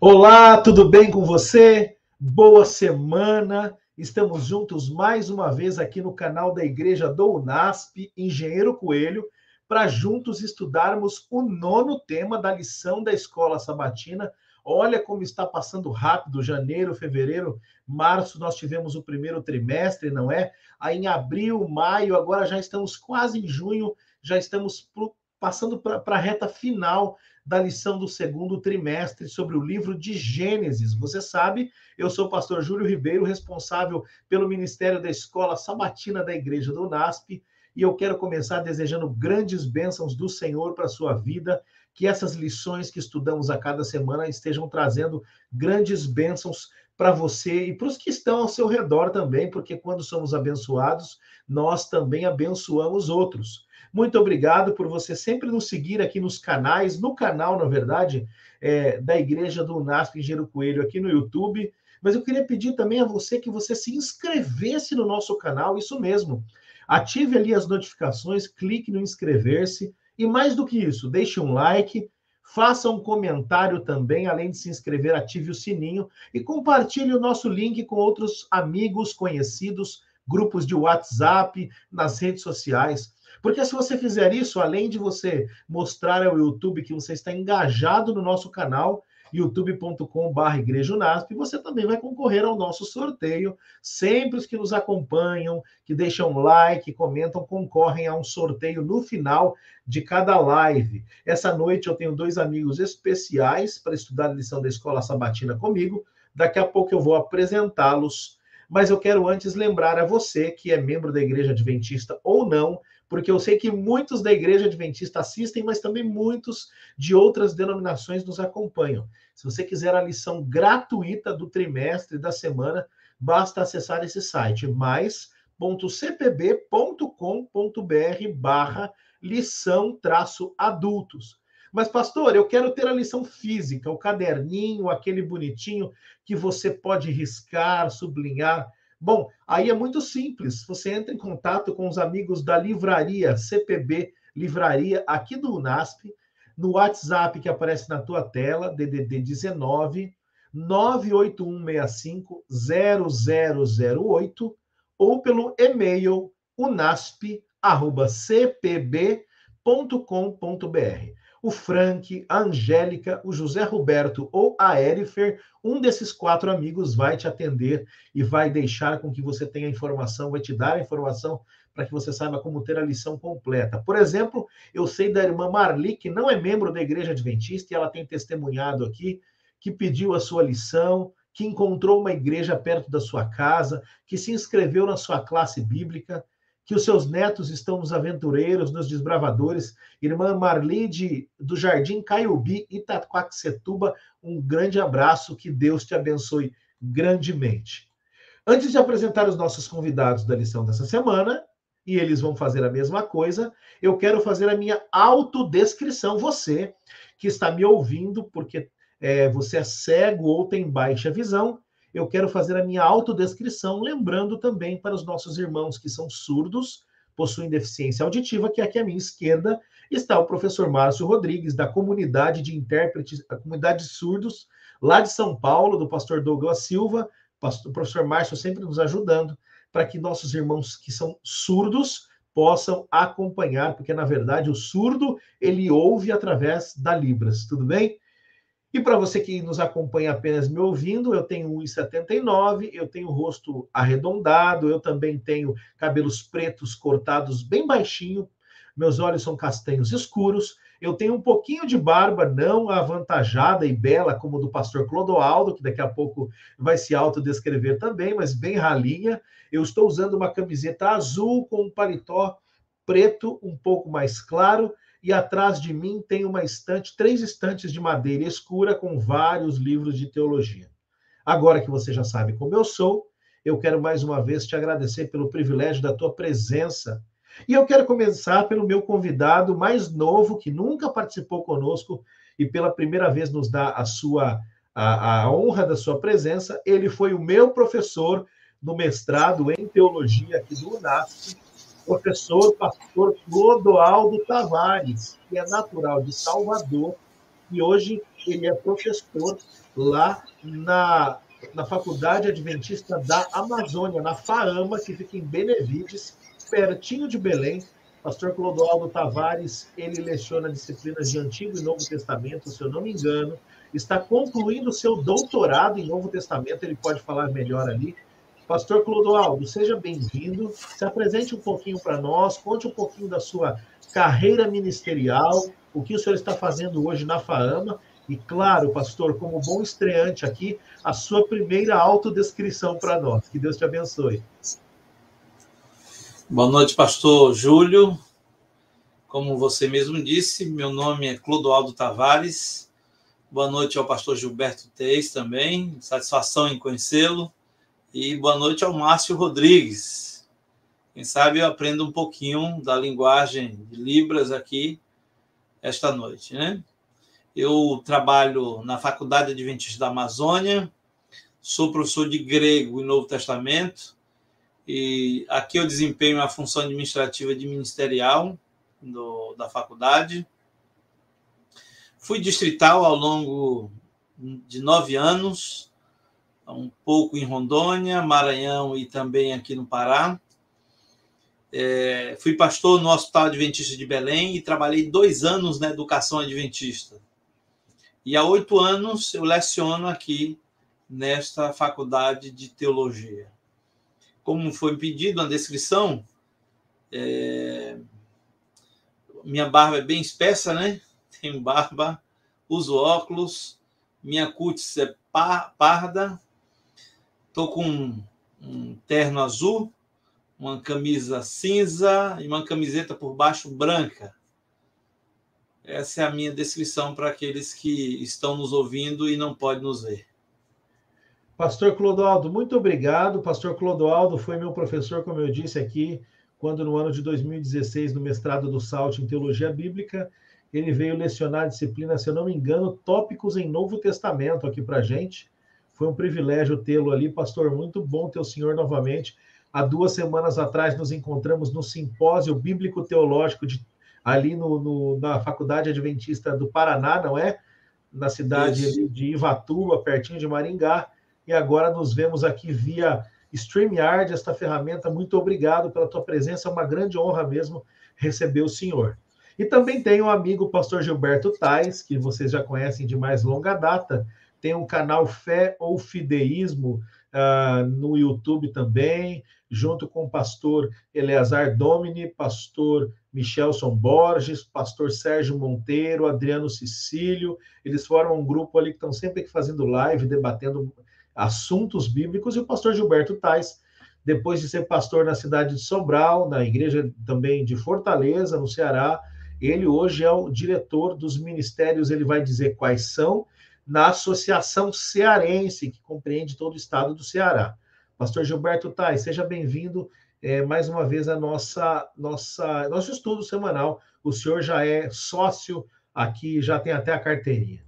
Olá, tudo bem com você? Boa semana. Estamos juntos mais uma vez aqui no canal da Igreja do UNASP, Engenheiro Coelho, para juntos estudarmos o nono tema da lição da Escola Sabatina. Olha como está passando rápido, janeiro, fevereiro, março, nós tivemos o primeiro trimestre, não é? Aí em abril, maio, agora já estamos quase em junho, já estamos passando para a reta final da lição do segundo trimestre sobre o livro de Gênesis. Você sabe, eu sou o pastor Júlio Ribeiro, responsável pelo Ministério da Escola Sabatina da Igreja do UNASP, e eu quero começar desejando grandes bênçãos do Senhor para a sua vida, que essas lições que estudamos a cada semana estejam trazendo grandes bênçãos para você e para os que estão ao seu redor também, porque quando somos abençoados, nós também abençoamos outros. Muito obrigado por você sempre nos seguir aqui nos canais, no canal, na verdade, da Igreja do UNASP Engenheiro Coelho aqui no YouTube. Mas eu queria pedir também a você que você se inscrevesse no nosso canal, isso mesmo. Ative ali as notificações, clique no inscrever-se e mais do que isso, deixe um like, faça um comentário também, além de se inscrever, ative o sininho e compartilhe o nosso link com outros amigos, conhecidos, grupos de WhatsApp, nas redes sociais. Porque se você fizer isso, além de você mostrar ao YouTube que você está engajado no nosso canal, youtube.com/Igreja UNASP, você também vai concorrer ao nosso sorteio. Sempre os que nos acompanham, que deixam like, comentam, concorrem a um sorteio no final de cada live. Essa noite eu tenho dois amigos especiais para estudar a lição da Escola Sabatina comigo. Daqui a pouco eu vou apresentá-los. Mas eu quero antes lembrar a você que é membro da Igreja Adventista ou não, porque eu sei que muitos da Igreja Adventista assistem, mas também muitos de outras denominações nos acompanham. Se você quiser a lição gratuita do trimestre, da semana, basta acessar esse site, mais.cpb.com.br/lição-adultos. Mas, pastor, eu quero ter a lição física, o caderninho, aquele bonitinho que você pode riscar, sublinhar. Bom, aí é muito simples. Você entra em contato com os amigos da livraria CPB Livraria aqui do UNASP, no WhatsApp que aparece na tua tela, DDD 19 981650008, ou pelo e-mail unasp@cpb.com.br. O Frank, a Angélica, o José Roberto ou a Erifer, um desses quatro amigos vai te atender e vai deixar com que você tenha informação, vai te dar a informação para que você saiba como ter a lição completa. Por exemplo, eu sei da irmã Marli, que não é membro da Igreja Adventista, e ela tem testemunhado aqui, que pediu a sua lição, que encontrou uma igreja perto da sua casa, que se inscreveu na sua classe bíblica, que os seus netos estão nos aventureiros, nos desbravadores. Irmã Marli do Jardim Caiubi, Itaquaquecetuba, um grande abraço, que Deus te abençoe grandemente. Antes de apresentar os nossos convidados da lição dessa semana, e eles vão fazer a mesma coisa, eu quero fazer a minha autodescrição. Você que está me ouvindo, porque você é cego ou tem baixa visão, eu quero fazer a minha autodescrição, lembrando também para os nossos irmãos que são surdos, possuem deficiência auditiva, que aqui à minha esquerda está o professor Márcio Rodrigues, da comunidade de intérpretes, a comunidade de surdos, lá de São Paulo, do pastor Douglas Silva, o professor Márcio sempre nos ajudando, para que nossos irmãos que são surdos possam acompanhar, porque, na verdade, o surdo, ele ouve através da Libras, tudo bem? E para você que nos acompanha apenas me ouvindo, eu tenho 1,79, eu tenho o rosto arredondado, eu também tenho cabelos pretos cortados bem baixinho, meus olhos são castanhos escuros, eu tenho um pouquinho de barba, não avantajada e bela como do pastor Clodoaldo, que daqui a pouco vai se autodescrever também, mas bem ralinha. Eu estou usando uma camiseta azul com um paletó preto, um pouco mais claro, e atrás de mim tem uma estante, 3 estantes de madeira escura com vários livros de teologia. Agora que você já sabe como eu sou, eu quero mais uma vez te agradecer pelo privilégio da tua presença. E eu quero começar pelo meu convidado mais novo, que nunca participou conosco e pela primeira vez nos dá a honra da sua presença. Ele foi o meu professor no mestrado em teologia aqui do UNASP, professor pastor Clodoaldo Tavares, que é natural de Salvador, e hoje ele é professor lá na Faculdade Adventista da Amazônia, na FAAMA, que fica em Benevides, pertinho de Belém. Pastor Clodoaldo Tavares, ele leciona disciplinas de Antigo e Novo Testamento, se eu não me engano, está concluindo seu doutorado em Novo Testamento, ele pode falar melhor ali. Pastor Clodoaldo, seja bem-vindo, se apresente um pouquinho para nós, conte um pouquinho da sua carreira ministerial, o que o senhor está fazendo hoje na FAAMA, e claro, pastor, como bom estreante aqui, a sua primeira autodescrição para nós. Que Deus te abençoe. Boa noite, pastor Júlio. Como você mesmo disse, meu nome é Clodoaldo Tavares. Boa noite ao pastor Gilberto Teis também, satisfação em conhecê-lo. E boa noite ao Márcio Rodrigues. Quem sabe eu aprendo um pouquinho da linguagem de Libras aqui esta noite, né? Eu trabalho na Faculdade Adventista da Amazônia, sou professor de grego e Novo Testamento, e aqui eu desempenho a função administrativa e ministerial da faculdade. Fui distrital ao longo de 9 anos, um pouco em Rondônia, Maranhão e também aqui no Pará. Fui pastor no Hospital Adventista de Belém e trabalhei 2 anos na educação adventista. E há 8 anos eu leciono aqui nesta faculdade de teologia. Como foi pedido na descrição, minha barba é bem espessa, né? Tenho barba, uso óculos, minha cutis é parda, estou com um terno azul, uma camisa cinza e uma camiseta por baixo branca. Essa é a minha descrição para aqueles que estão nos ouvindo e não podem nos ver. Pastor Clodoaldo, muito obrigado. Pastor Clodoaldo foi meu professor, como eu disse aqui, quando no ano de 2016, no mestrado do SALT em Teologia Bíblica, ele veio lecionar a disciplina, se eu não me engano, Tópicos em Novo Testamento aqui para a gente. Foi um privilégio tê-lo ali, pastor. Muito bom ter o senhor novamente. Há 2 semanas atrás nos encontramos no Simpósio Bíblico Teológico ali na Faculdade Adventista do Paraná, não é? Na cidade de Ivatuba, pertinho de Maringá. E agora nos vemos aqui via StreamYard, esta ferramenta. Muito obrigado pela tua presença, é uma grande honra mesmo receber o senhor. E também tem o amigo pastor Gilberto Tais, que vocês já conhecem de mais longa data, tem um canal Fé ou Fideísmo no YouTube também, junto com o pastor Eleazar Domini, pastor Michelson Borges, pastor Sérgio Monteiro, Adriano Cecílio. Eles formam um grupo ali que estão sempre fazendo live, debatendo assuntos bíblicos, e o pastor Gilberto Tais, depois de ser pastor na cidade de Sobral, na igreja também de Fortaleza, no Ceará, ele hoje é o diretor dos ministérios, ele vai dizer quais são, na Associação Cearense, que compreende todo o estado do Ceará. Pastor Gilberto Tais, seja bem-vindo mais uma vez a nosso estudo semanal. O senhor já é sócio aqui, já tem até a carteirinha.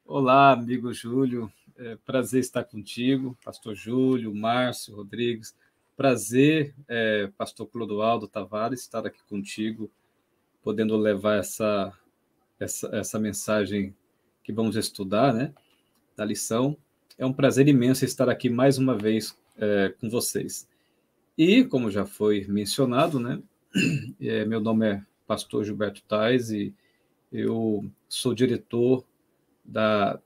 Olá, amigo Júlio. Prazer estar contigo, pastor Júlio, Márcio Rodrigues. Prazer, pastor Clodoaldo Tavares, estar aqui contigo, podendo levar essa mensagem que vamos estudar, né, da lição. É um prazer imenso estar aqui mais uma vez com vocês. E, como já foi mencionado, né, meu nome é pastor Gilberto Tais e eu sou diretor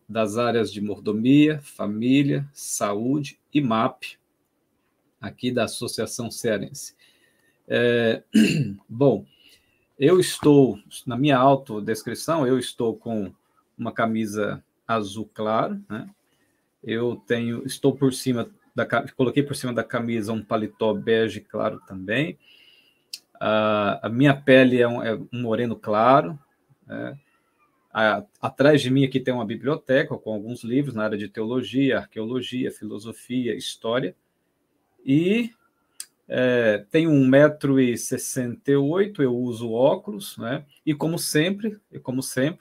das áreas de mordomia, família, saúde e MAP, aqui da Associação Cearense. Bom, eu estou, na minha autodescrição, eu estou com uma camisa azul claro, né? Estou por cima coloquei por cima da camisa um paletó bege claro também. A minha pele é um moreno claro, né? Atrás de mim aqui tem uma biblioteca com alguns livros na área de teologia, arqueologia, filosofia, história. E tenho 1,68 m, eu uso óculos, né? E como sempre,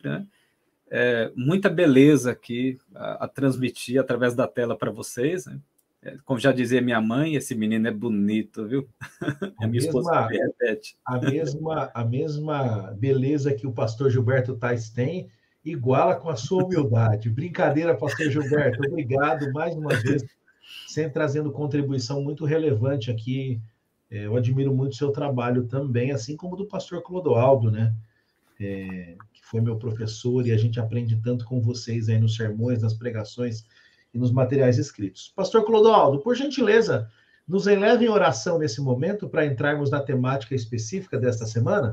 né? Muita beleza aqui a transmitir através da tela para vocês, né? Como já dizia minha mãe, esse menino é bonito, viu? A minha esposa também repete. A mesma beleza que o pastor Gilberto Tais tem, iguala com a sua humildade. Brincadeira, pastor Gilberto. Obrigado mais uma vez, sempre trazendo contribuição muito relevante aqui. Eu admiro muito o seu trabalho também, assim como do pastor Clodoaldo, né? Que foi meu professor, e a gente aprende tanto com vocês aí nos sermões, nas pregações e nos materiais escritos. Pastor Clodoaldo, por gentileza, nos eleve em oração nesse momento para entrarmos na temática específica desta semana?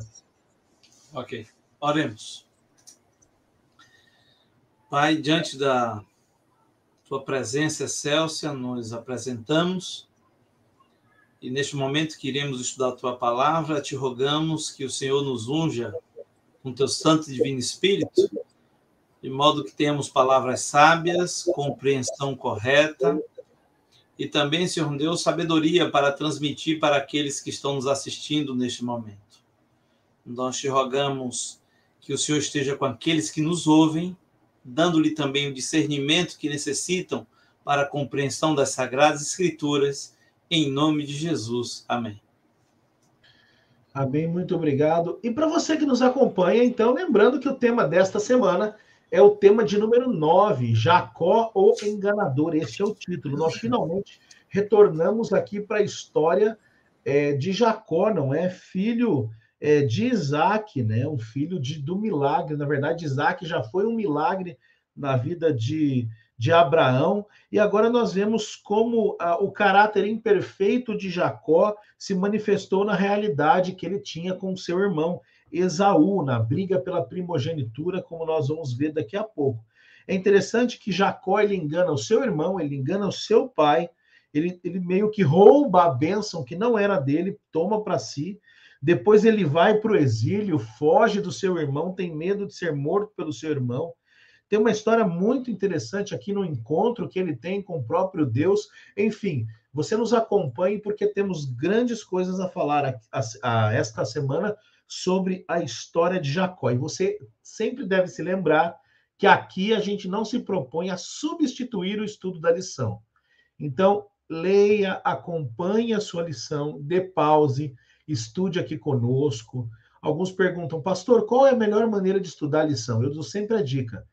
Ok, oremos. Pai, diante da tua presença excelsa, nos apresentamos e neste momento que iremos estudar a tua palavra, te rogamos que o Senhor nos unja com teu santo e divino Espírito, de modo que tenhamos palavras sábias, compreensão correta e também, Senhor Deus, sabedoria para transmitir para aqueles que estão nos assistindo neste momento. Nós te rogamos que o Senhor esteja com aqueles que nos ouvem, dando-lhe também o discernimento que necessitam para a compreensão das Sagradas Escrituras, em nome de Jesus. Amém. Amém, muito obrigado. E para você que nos acompanha, então, lembrando que o tema desta semana é o tema de número 9, Jacó, o Enganador. Este é o título. Nós finalmente retornamos aqui para a história de Jacó, não é? Filho de Isaac, né? Um filho do milagre. Na verdade, Isaac já foi um milagre na vida de Abraão, e agora nós vemos como o caráter imperfeito de Jacó se manifestou na realidade que ele tinha com seu irmão Esaú, na briga pela primogenitura, como nós vamos ver daqui a pouco. É interessante que Jacó, ele engana o seu irmão, ele engana o seu pai, ele meio que rouba a bênção que não era dele, toma para si, depois ele vai para o exílio, foge do seu irmão, tem medo de ser morto pelo seu irmão. Tem uma história muito interessante aqui no encontro que ele tem com o próprio Deus. Enfim, você nos acompanhe porque temos grandes coisas a falar esta semana sobre a história de Jacó. E você sempre deve se lembrar que aqui a gente não se propõe a substituir o estudo da lição. Então, leia, acompanhe a sua lição, dê pause, estude aqui conosco. Alguns perguntam, pastor, qual é a melhor maneira de estudar a lição? Eu dou sempre a dica.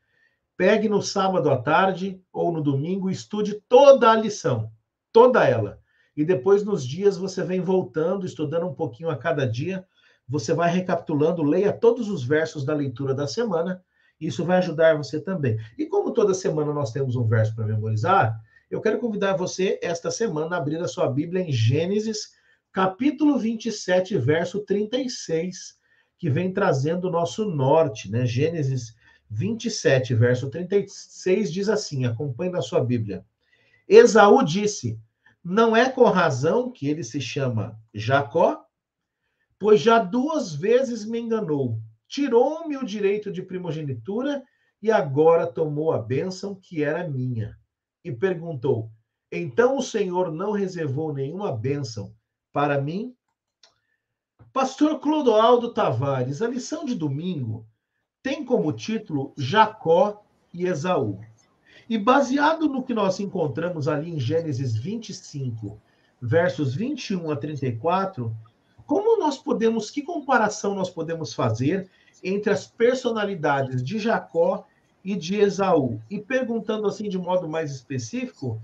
Pegue no sábado à tarde ou no domingo e estude toda a lição, toda ela. E depois, nos dias, você vem voltando, estudando um pouquinho a cada dia. Você vai recapitulando, leia todos os versos da leitura da semana. Isso vai ajudar você também. E como toda semana nós temos um verso para memorizar, eu quero convidar você, esta semana, a abrir a sua Bíblia em Gênesis, capítulo 27, verso 36, que vem trazendo o nosso norte, né? Gênesis 27, verso 36, diz assim, acompanhe na sua Bíblia. Esaú disse, não é com razão que ele se chama Jacó? Pois já 2 vezes me enganou, tirou-me o direito de primogenitura e agora tomou a bênção que era minha. E perguntou, então o Senhor não reservou nenhuma bênção para mim? Pastor Clodoaldo Tavares, a lição de domingo tem como título Jacó e Esaú. E baseado no que nós encontramos ali em Gênesis 25, versos 21 a 34, que comparação nós podemos fazer entre as personalidades de Jacó e de Esaú? E perguntando assim de modo mais específico,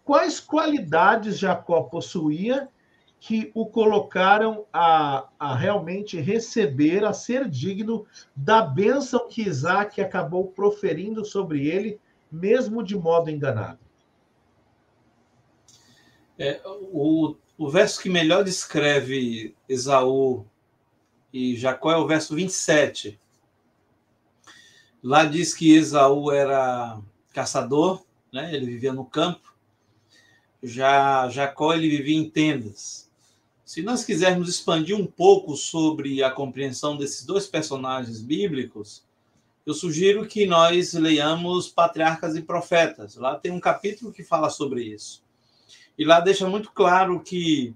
quais qualidades Jacó possuía que o colocaram a realmente receber, a ser digno da bênção que Isaac acabou proferindo sobre ele, mesmo de modo enganado. O verso que melhor descreve Esaú e Jacó é o verso 27. Lá diz que Esaú era caçador, né? Ele vivia no campo. Já Jacó, ele vivia em tendas. Se nós quisermos expandir um pouco sobre a compreensão desses dois personagens bíblicos, eu sugiro que nós leiamos Patriarcas e Profetas. Lá tem um capítulo que fala sobre isso. E lá deixa muito claro que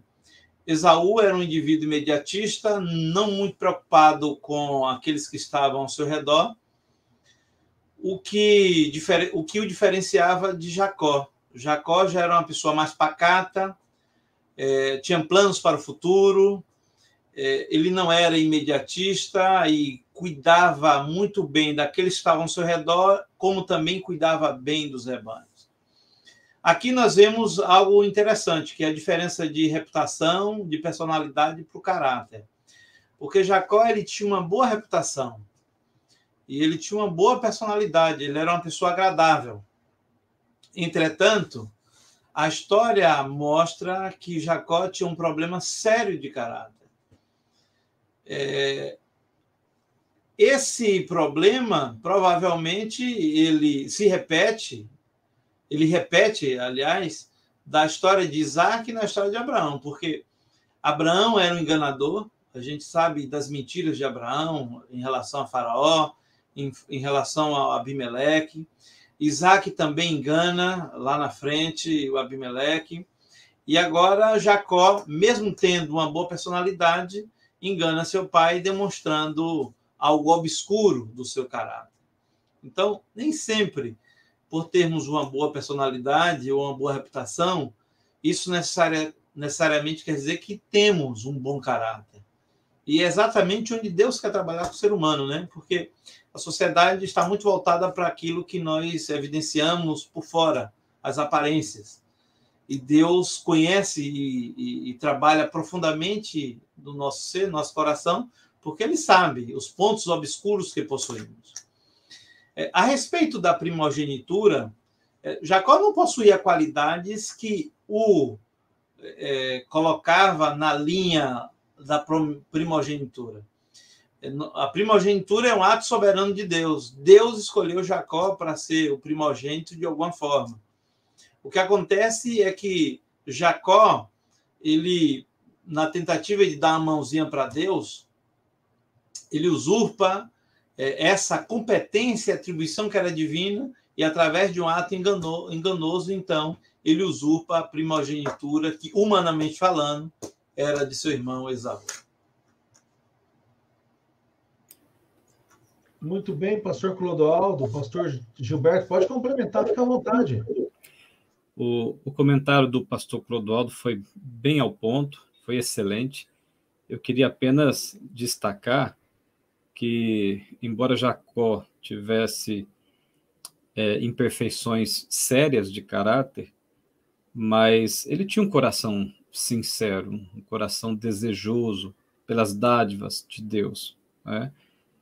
Esaú era um indivíduo imediatista, não muito preocupado com aqueles que estavam ao seu redor, o que o diferenciava de Jacó. Jacó já era uma pessoa mais pacata, tinha planos para o futuro, ele não era imediatista, e cuidava muito bem daqueles que estavam ao seu redor, como também cuidava bem dos rebanhos. Aqui nós vemos algo interessante, que é a diferença de reputação, de personalidade para o caráter. Porque Jacó, ele tinha uma boa reputação e ele tinha uma boa personalidade, ele era uma pessoa agradável. Entretanto, a história mostra que Jacó tinha um problema sério de caráter. Esse problema, provavelmente, ele repete, aliás, da história de Isaac e na história de Abraão, porque Abraão era um enganador, a gente sabe das mentiras de Abraão em relação a Faraó, em relação a Abimeleque. Isaac também engana lá na frente o Abimeleque. E agora Jacó, mesmo tendo uma boa personalidade, engana seu pai, demonstrando algo obscuro do seu caráter. Então, nem sempre, por termos uma boa personalidade ou uma boa reputação, isso necessariamente quer dizer que temos um bom caráter. E é exatamente onde Deus quer trabalhar com o ser humano, né? Porque a sociedade está muito voltada para aquilo que nós evidenciamos por fora, as aparências. E Deus conhece e trabalha profundamente no nosso ser, no nosso coração, porque Ele sabe os pontos obscuros que possuímos. A respeito da primogenitura, Jacó não possuía qualidades que o colocava na linha da primogenitura. A primogenitura é um ato soberano de Deus. Deus escolheu Jacó para ser o primogênito de alguma forma. O que acontece é que Jacó, ele, na tentativa de dar uma mãozinha para Deus, ele usurpa essa competência e atribuição que era divina e, através de um ato enganoso, então, ele usurpa a primogenitura que, humanamente falando, era de seu irmão Esaú. Muito bem, pastor Clodoaldo, pastor Gilberto, pode complementar, fica à vontade. O comentário do pastor Clodoaldo foi bem ao ponto, foi excelente. Eu queria apenas destacar que, embora Jacó tivesse imperfeições sérias de caráter, mas ele tinha um coração sincero, um coração desejoso pelas dádivas de Deus, né?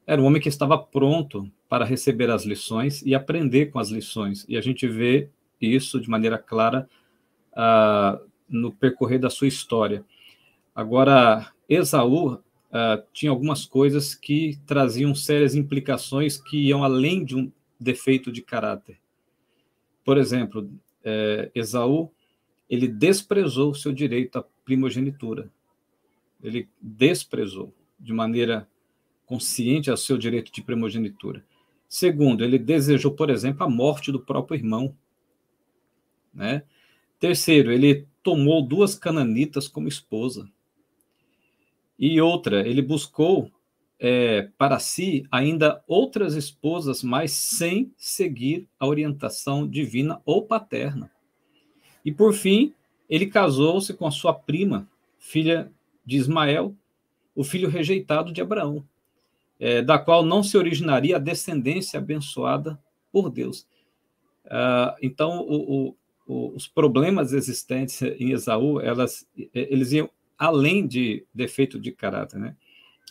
Era um homem que estava pronto para receber as lições e aprender com as lições. E a gente vê isso de maneira clara no percorrer da sua história. Agora, Esaú tinha algumas coisas que traziam sérias implicações que iam além de um defeito de caráter. Por exemplo, Esaú, ele desprezou o seu direito à primogenitura. Ele desprezou de maneira consciente ao seu direito de primogenitura. Segundo, ele desejou, por exemplo, a morte do próprio irmão, né? Terceiro, ele tomou 2 cananitas como esposa. E outra, ele buscou para si ainda outras esposas, mas sem seguir a orientação divina ou paterna. E, por fim, ele casou-se com a sua prima, filha de Ismael, o filho rejeitado de Abraão, da qual não se originaria a descendência abençoada por Deus. Então, os problemas existentes em Esaú, eles iam além de defeito de caráter, né?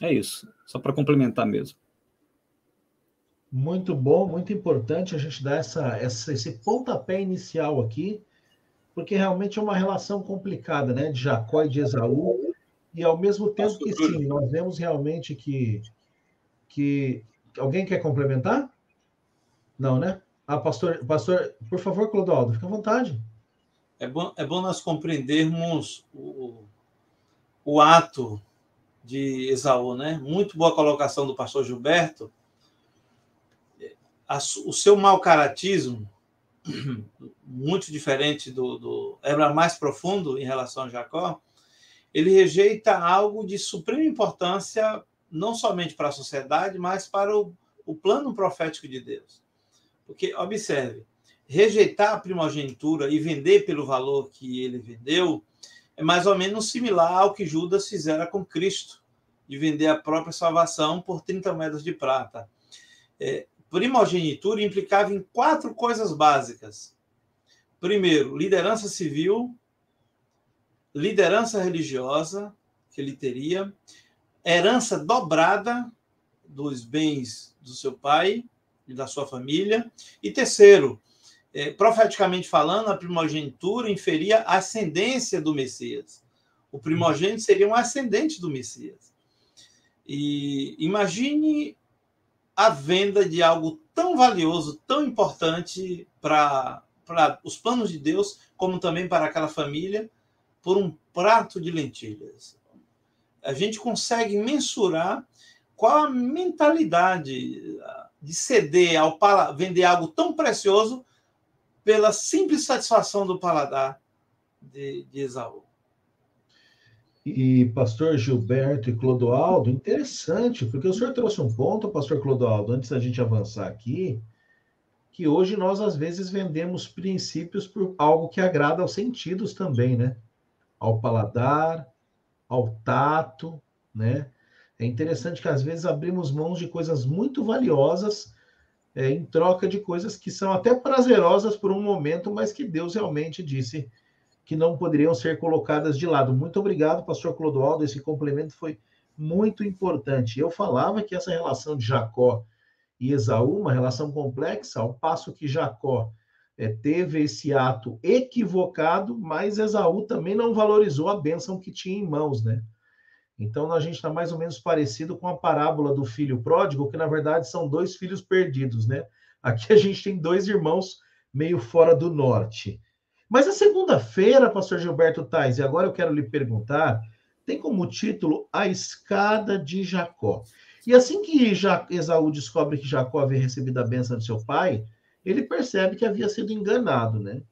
É isso, só para complementar mesmo. Muito bom, muito importante a gente dar esse pontapé inicial aqui, porque realmente é uma relação complicada, né, de Jacó e de Esaú, e ao mesmo tempo que sim, nós vemos realmente que alguém quer complementar? Não, né? Pastor, por favor, Clodoaldo, fica à vontade. É bom nós compreendermos o ato de Esaú, né? Muito boa colocação do pastor Gilberto. O seu mau caratismo, muito diferente era mais profundo em relação a Jacó, ele rejeita algo de suprema importância, não somente para a sociedade, mas para o plano profético de Deus. Porque, observe, rejeitar a primogenitura e vender pelo valor que ele vendeu é mais ou menos similar ao que Judas fizera com Cristo de vender a própria salvação por 30 moedas de prata. Primogenitura implicava em 4 coisas básicas. Primeiro, liderança civil, liderança religiosa, que ele teria, herança dobrada dos bens do seu pai e da sua família. E terceiro, profeticamente falando, a primogenitura inferia a ascendência do Messias. O primogênito seria um ascendente do Messias. E imagine a venda de algo tão valioso, tão importante para os planos de Deus, como também para aquela família, por um prato de lentilhas. A gente consegue mensurar qual a mentalidade de ceder vender algo tão precioso pela simples satisfação do paladar de Esaú. E pastor Gilberto e Clodoaldo, interessante, porque o senhor trouxe um ponto, pastor Clodoaldo, antes da gente avançar aqui, que hoje nós às vezes vendemos princípios por algo que agrada aos sentidos também, né? Ao paladar, ao tato, né? É interessante que às vezes abrimos mãos de coisas muito valiosas em troca de coisas que são até prazerosas por um momento, mas que Deus realmente disse que não poderiam ser colocadas de lado. Muito obrigado, pastor Clodoaldo, esse complemento foi muito importante. Eu falava que essa relação de Jacó e Esaú, uma relação complexa, ao passo que Jacó teve esse ato equivocado, mas Esaú também não valorizou a bênção que tinha em mãos, né? Então, a gente está mais ou menos parecido com a parábola do filho pródigo, que na verdade são 2 filhos perdidos, né? Aqui a gente tem 2 irmãos meio fora do norte. Mas a segunda-feira, pastor Gilberto Tais, e agora eu quero lhe perguntar, tem como título A Escada de Jacó. E assim que Esaú descobre que Jacó havia recebido a bênção de seu pai, ele percebe que havia sido enganado, né?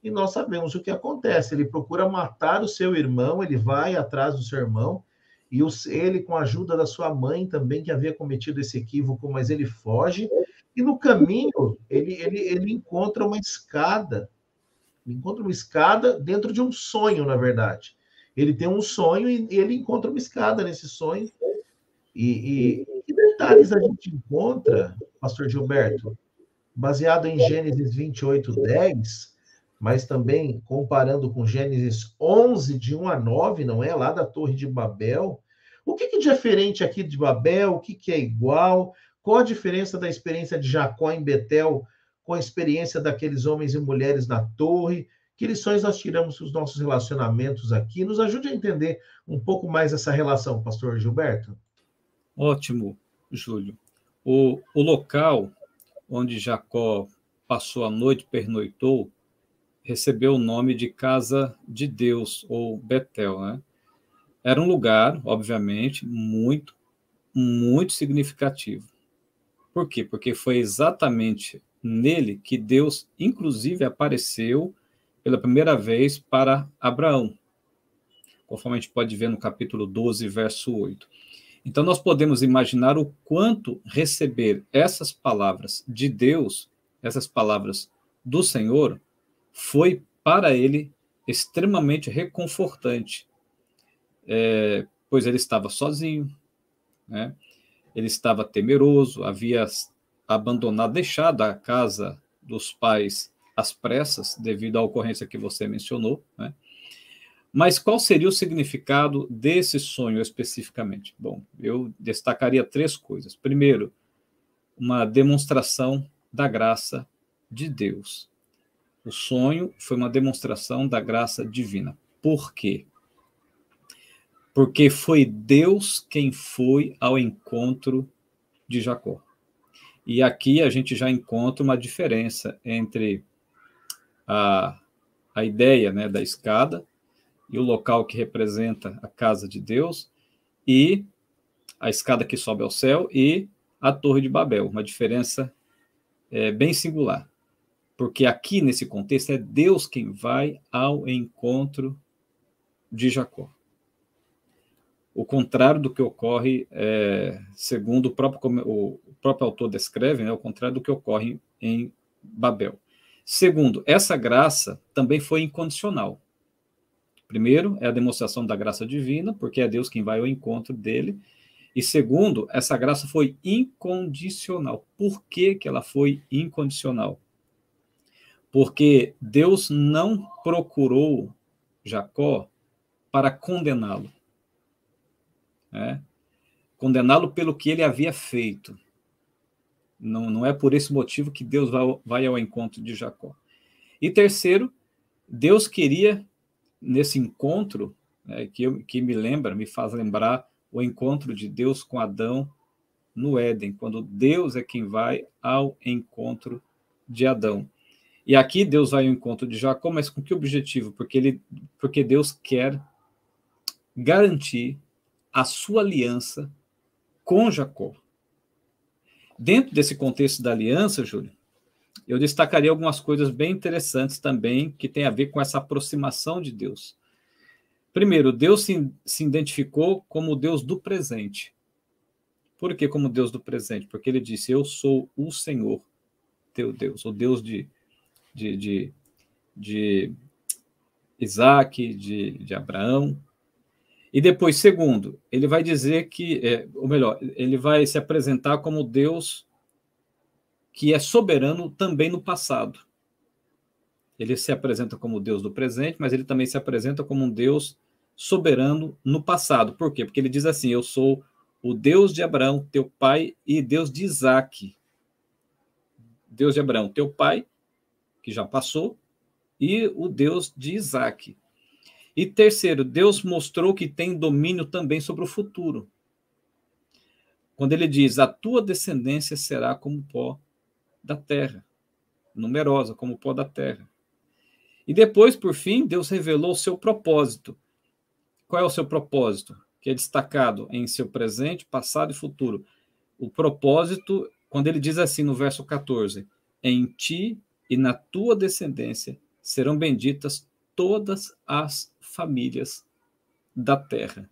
E nós sabemos o que acontece. Ele procura matar o seu irmão, ele vai atrás do seu irmão, e ele, com a ajuda da sua mãe também, que havia cometido esse equívoco, mas ele foge, e no caminho ele encontra uma escada. Encontra uma escada dentro de um sonho, na verdade. Ele tem um sonho e ele encontra uma escada nesse sonho. E que detalhes a gente encontra, pastor Gilberto? Baseado em Gênesis 28:10, mas também comparando com Gênesis 11, de 1 a 9, não é? Lá da Torre de Babel. O que é diferente aqui de Babel? O que é igual? Qual a diferença da experiência de Jacó em Betel com a experiência daqueles homens e mulheres na torre? Que lições nós tiramos dos nossos relacionamentos aqui? Nos ajude a entender um pouco mais essa relação, pastor Gilberto. Ótimo, Júlio. O local onde Jacó passou a noite, pernoitou, recebeu o nome de Casa de Deus, ou Betel, né? Era um lugar, obviamente, muito, muito significativo. Por quê? Porque foi exatamente nele que Deus, inclusive, apareceu pela primeira vez para Abraão, conforme a gente pode ver no capítulo 12, verso 8. Então, nós podemos imaginar o quanto receber essas palavras de Deus, essas palavras do Senhor, foi para ele extremamente reconfortante, pois ele estava sozinho, né? Ele estava temeroso, havia abandonado, deixado a casa dos pais às pressas, devido à ocorrência que você mencionou, né? Mas qual seria o significado desse sonho especificamente? Bom, eu destacaria 3 coisas. Primeiro, uma demonstração da graça de Deus. O sonho foi uma demonstração da graça divina. Por quê? Porque foi Deus quem foi ao encontro de Jacó. E aqui a gente já encontra uma diferença entre a ideia, né, da escada e o local que representa a casa de Deus, e a escada que sobe ao céu e a Torre de Babel. Uma diferença bem singular. Porque aqui, nesse contexto, é Deus quem vai ao encontro de Jacó. O contrário do que ocorre, segundo o próprio autor descreve, né, o contrário do que ocorre em Babel. Segundo, essa graça também foi incondicional. Primeiro, é a demonstração da graça divina, porque é Deus quem vai ao encontro dele. E segundo, essa graça foi incondicional. Por que que ela foi incondicional? Porque Deus não procurou Jacó para condená-lo, né? Condená-lo pelo que ele havia feito. Não é por esse motivo que Deus vai ao encontro de Jacó. E terceiro, Deus queria, nesse encontro, né, que me faz lembrar o encontro de Deus com Adão no Éden, quando Deus é quem vai ao encontro de Adão. E aqui Deus vai ao encontro de Jacó, mas com que objetivo? Porque Deus quer garantir a sua aliança com Jacó. Dentro desse contexto da aliança, Júlio, eu destacaria algumas coisas bem interessantes também que tem a ver com essa aproximação de Deus. Primeiro, Deus se identificou como o Deus do presente. Por que como Deus do presente? Porque ele disse, eu sou o Senhor, teu Deus, o Deus de Isaac, de Abraão. E depois, segundo, ele vai dizer ou melhor, ele vai se apresentar como Deus que é soberano também no passado. Ele se apresenta como Deus do presente, mas ele também se apresenta como um Deus soberano no passado. Por quê? Porque ele diz assim, eu sou o Deus de Abraão, teu pai, e Deus de Isaac. Deus de Abraão, teu pai, que já passou, e o Deus de Isaac. E terceiro, Deus mostrou que tem domínio também sobre o futuro. Quando ele diz, a tua descendência será como o pó da terra, numerosa como o pó da terra. E depois, por fim, Deus revelou o seu propósito. Qual é o seu propósito? Que é destacado em seu presente, passado e futuro. O propósito, quando ele diz assim no verso 14, em ti e na tua descendência serão benditas todas as famílias da terra.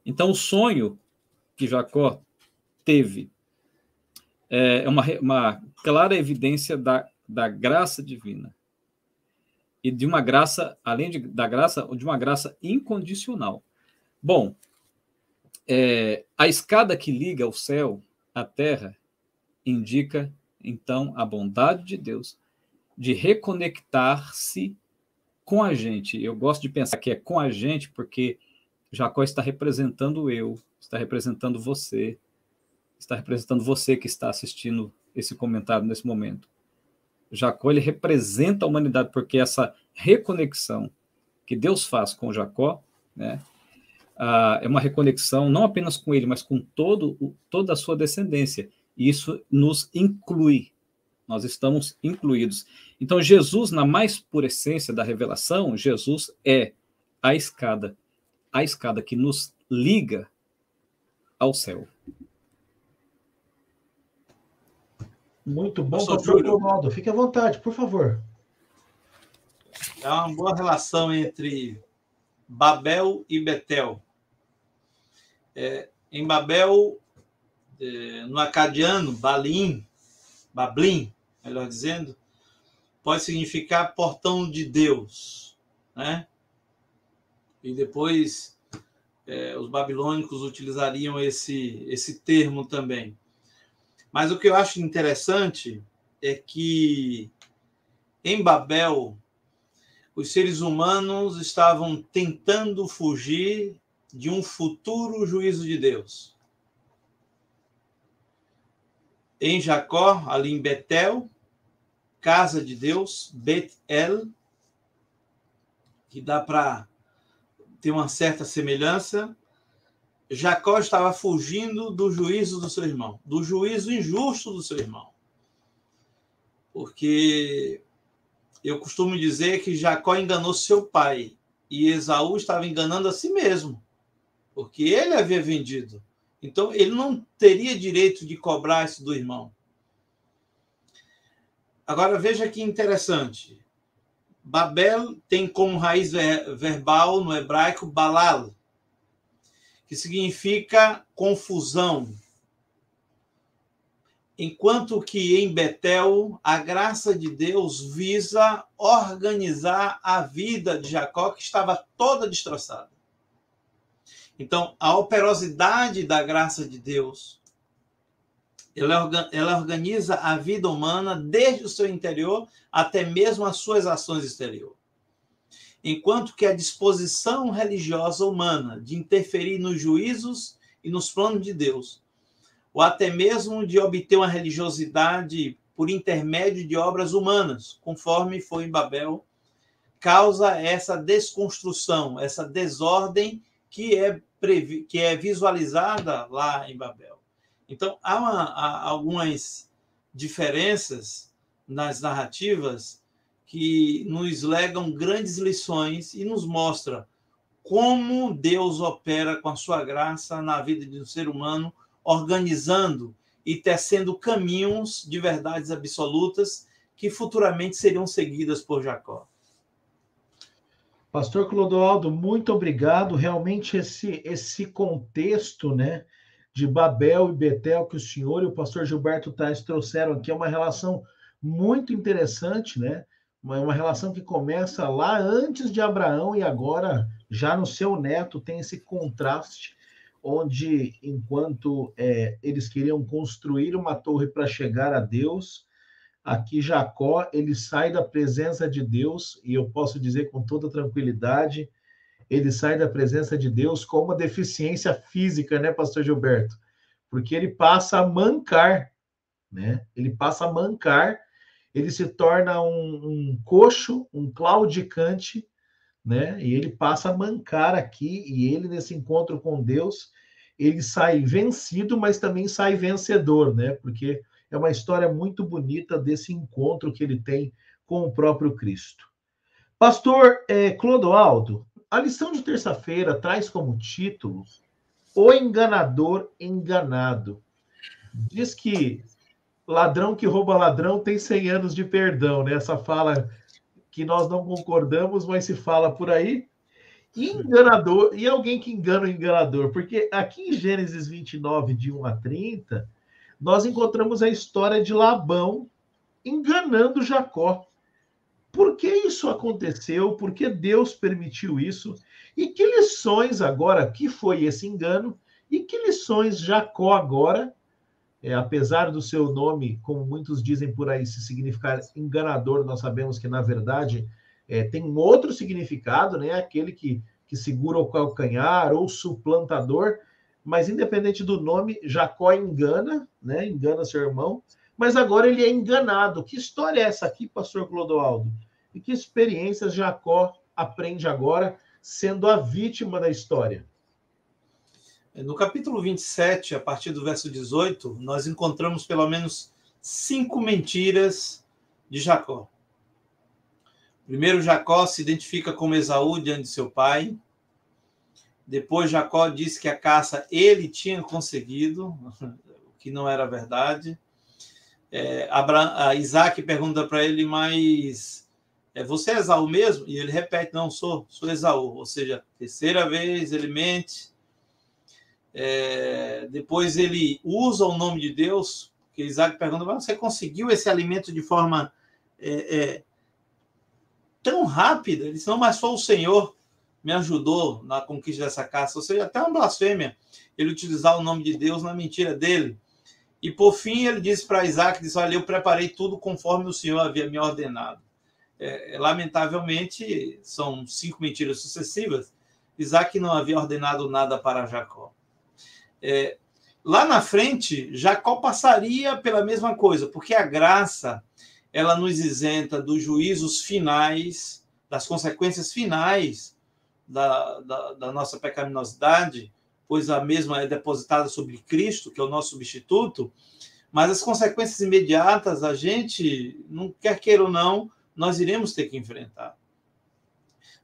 Então, o sonho que Jacó teve é uma clara evidência da graça divina. E de uma graça, além da graça, de uma graça incondicional. Bom, a escada que liga o céu à terra indica, então, a bondade de Deus de reconectar-se com a gente. Eu gosto de pensar que é com a gente, porque Jacó está representando está representando você que está assistindo esse comentário nesse momento. Jacó, ele representa a humanidade, porque essa reconexão que Deus faz com Jacó, né, é uma reconexão não apenas com ele, mas com toda a sua descendência. E isso nos inclui. Nós estamos incluídos. Então, Jesus, na mais pura essência da revelação, Jesus é a escada que nos liga ao céu. Muito bom, pastor Ronaldo. Fique à vontade, por favor. É uma boa relação entre Babel e Betel. Em Babel, no acadiano, Bablim, melhor dizendo, pode significar portão de Deus, né? E depois os babilônicos utilizariam esse termo também. Mas o que eu acho interessante é que em Babel os seres humanos estavam tentando fugir de um futuro juízo de Deus. Em Jacó, ali em Betel, casa de Deus, Bet-El, que dá para ter uma certa semelhança, Jacó estava fugindo do juízo do seu irmão, do juízo injusto do seu irmão. Porque eu costumo dizer que Jacó enganou seu pai e Esaú estava enganando a si mesmo, porque ele havia vendido. Então, ele não teria direito de cobrar isso do irmão. Agora, veja que interessante. Babel tem como raiz verbal no hebraico balal, que significa confusão. Enquanto que em Betel, a graça de Deus visa organizar a vida de Jacó, que estava toda destroçada. Então, a operosidade da graça de Deus, ela organiza a vida humana desde o seu interior até mesmo as suas ações exteriores. Enquanto que a disposição religiosa humana de interferir nos juízos e nos planos de Deus, ou até mesmo de obter uma religiosidade por intermédio de obras humanas, conforme foi em Babel, causa essa desconstrução, essa desordem que é visualizada lá em Babel. Então, há algumas diferenças nas narrativas que nos legam grandes lições e nos mostra como Deus opera com a sua graça na vida de um ser humano, organizando e tecendo caminhos de verdades absolutas que futuramente seriam seguidas por Jacó. Pastor Clodoaldo, muito obrigado. Realmente esse contexto, né, de Babel e Betel que o senhor e o pastor Gilberto Tais trouxeram aqui é uma relação muito interessante, né? Uma relação que começa lá antes de Abraão e agora já no seu neto tem esse contraste, onde enquanto eles queriam construir uma torre para chegar a Deus, aqui Jacó, ele sai da presença de Deus, e eu posso dizer com toda tranquilidade, ele sai da presença de Deus com uma deficiência física, né, pastor Gilberto? Porque ele passa a mancar, né? Ele passa a mancar, ele se torna um coxo, um claudicante, né? E ele passa a mancar aqui, e ele, nesse encontro com Deus, ele sai vencido, mas também sai vencedor, né? Porque é uma história muito bonita desse encontro que ele tem com o próprio Cristo. Pastor Clodoaldo, a lição de terça-feira traz como título O Enganador Enganado. Diz que ladrão que rouba ladrão tem 100 anos de perdão, né? Essa fala que nós não concordamos, mas se fala por aí. E enganador, e alguém que engana o enganador, porque aqui em Gênesis 29, de 1 a 30, nós encontramos a história de Labão enganando Jacó. Por que isso aconteceu? Por que Deus permitiu isso? E que lições agora, que foi esse engano? E que lições Jacó agora, apesar do seu nome, como muitos dizem por aí, se significar enganador, nós sabemos que, na verdade, tem um outro significado, né? Aquele que segura o calcanhar, ou suplantador, mas independente do nome, Jacó engana, né? Engana seu irmão, mas agora ele é enganado. Que história é essa aqui, pastor Clodoaldo? E que experiências Jacó aprende agora, sendo a vítima da história? No capítulo 27, a partir do verso 18, nós encontramos pelo menos 5 mentiras de Jacó. Primeiro, Jacó se identifica como Esaú diante de seu pai. Depois, Jacó diz que a caça ele tinha conseguido, o que não era verdade. Isaac pergunta para ele, mas você é Esaú mesmo? E ele repete, não, sou Esaú. Ou seja, terceira vez ele mente. Depois ele usa o nome de Deus, porque Isaac pergunta, mas você conseguiu esse alimento de forma tão rápida? Ele disse, não, mas foi o Senhor me ajudou na conquista dessa caça. Ou seja, até uma blasfêmia ele utilizar o nome de Deus na mentira dele. E por fim ele disse para Isaac, disse, olha, eu preparei tudo conforme o Senhor havia me ordenado. Lamentavelmente, são 5 mentiras sucessivas. Isaac não havia ordenado nada para Jacó. Lá na frente, Jacó passaria pela mesma coisa, porque a graça, ela nos isenta dos juízos finais, das consequências finais da nossa pecaminosidade, pois a mesma é depositada sobre Cristo, que é o nosso substituto, mas as consequências imediatas, a gente, não quer queira ou não, nós iremos ter que enfrentar.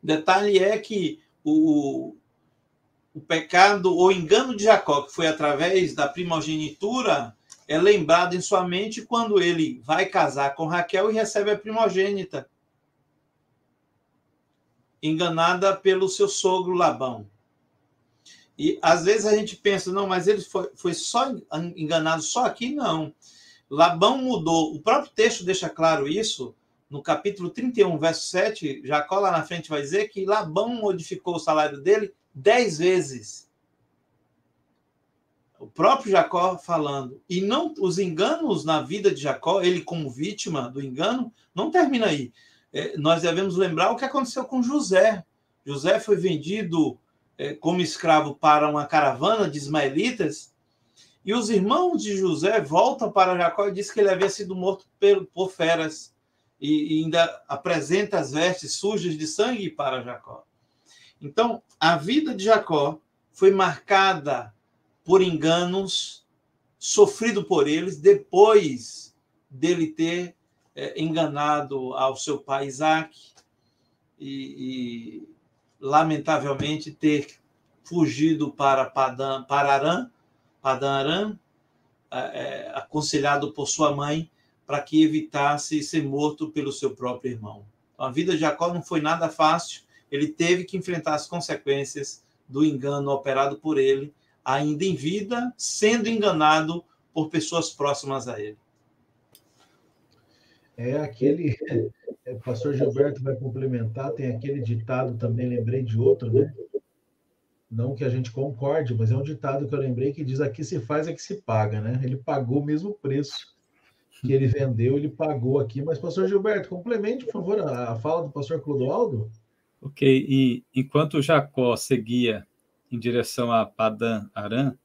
O detalhe é que o pecado ou engano de Jacó, que foi através da primogenitura, é lembrado em sua mente quando ele vai casar com Raquel e recebe a primogênita, enganada pelo seu sogro Labão. E às vezes a gente pensa, não, mas ele foi só enganado só aqui? Não. Labão mudou. O próprio texto deixa claro isso. No capítulo 31, verso 7, Jacó lá na frente vai dizer que Labão modificou o salário dele 10 vezes. O próprio Jacó falando. E não os enganos na vida de Jacó, ele como vítima do engano, não termina aí. Nós devemos lembrar o que aconteceu com José. José foi vendido como escravo para uma caravana de ismaelitas, e os irmãos de José voltam para Jacó e dizem que ele havia sido morto por feras, e ainda apresenta as vestes sujas de sangue para Jacó. Então, a vida de Jacó foi marcada por enganos, sofrido por eles, depois dele ter enganado ao seu pai Isaac e lamentavelmente, ter fugido para Padan Aram, aconselhado por sua mãe, para que evitasse ser morto pelo seu próprio irmão. Então, a vida de Jacó não foi nada fácil, ele teve que enfrentar as consequências do engano operado por ele, ainda em vida, sendo enganado por pessoas próximas a ele. O pastor Gilberto vai complementar, tem aquele ditado também, lembrei de outro, né? Não que a gente concorde, mas é um ditado que eu lembrei que diz: aqui se faz é que se paga, né? Ele pagou o mesmo preço que ele vendeu, ele pagou aqui. Mas, pastor Gilberto, complemente, por favor, a fala do pastor Clodoaldo. Ok, e enquanto Jacó seguia em direção a Padan Aram,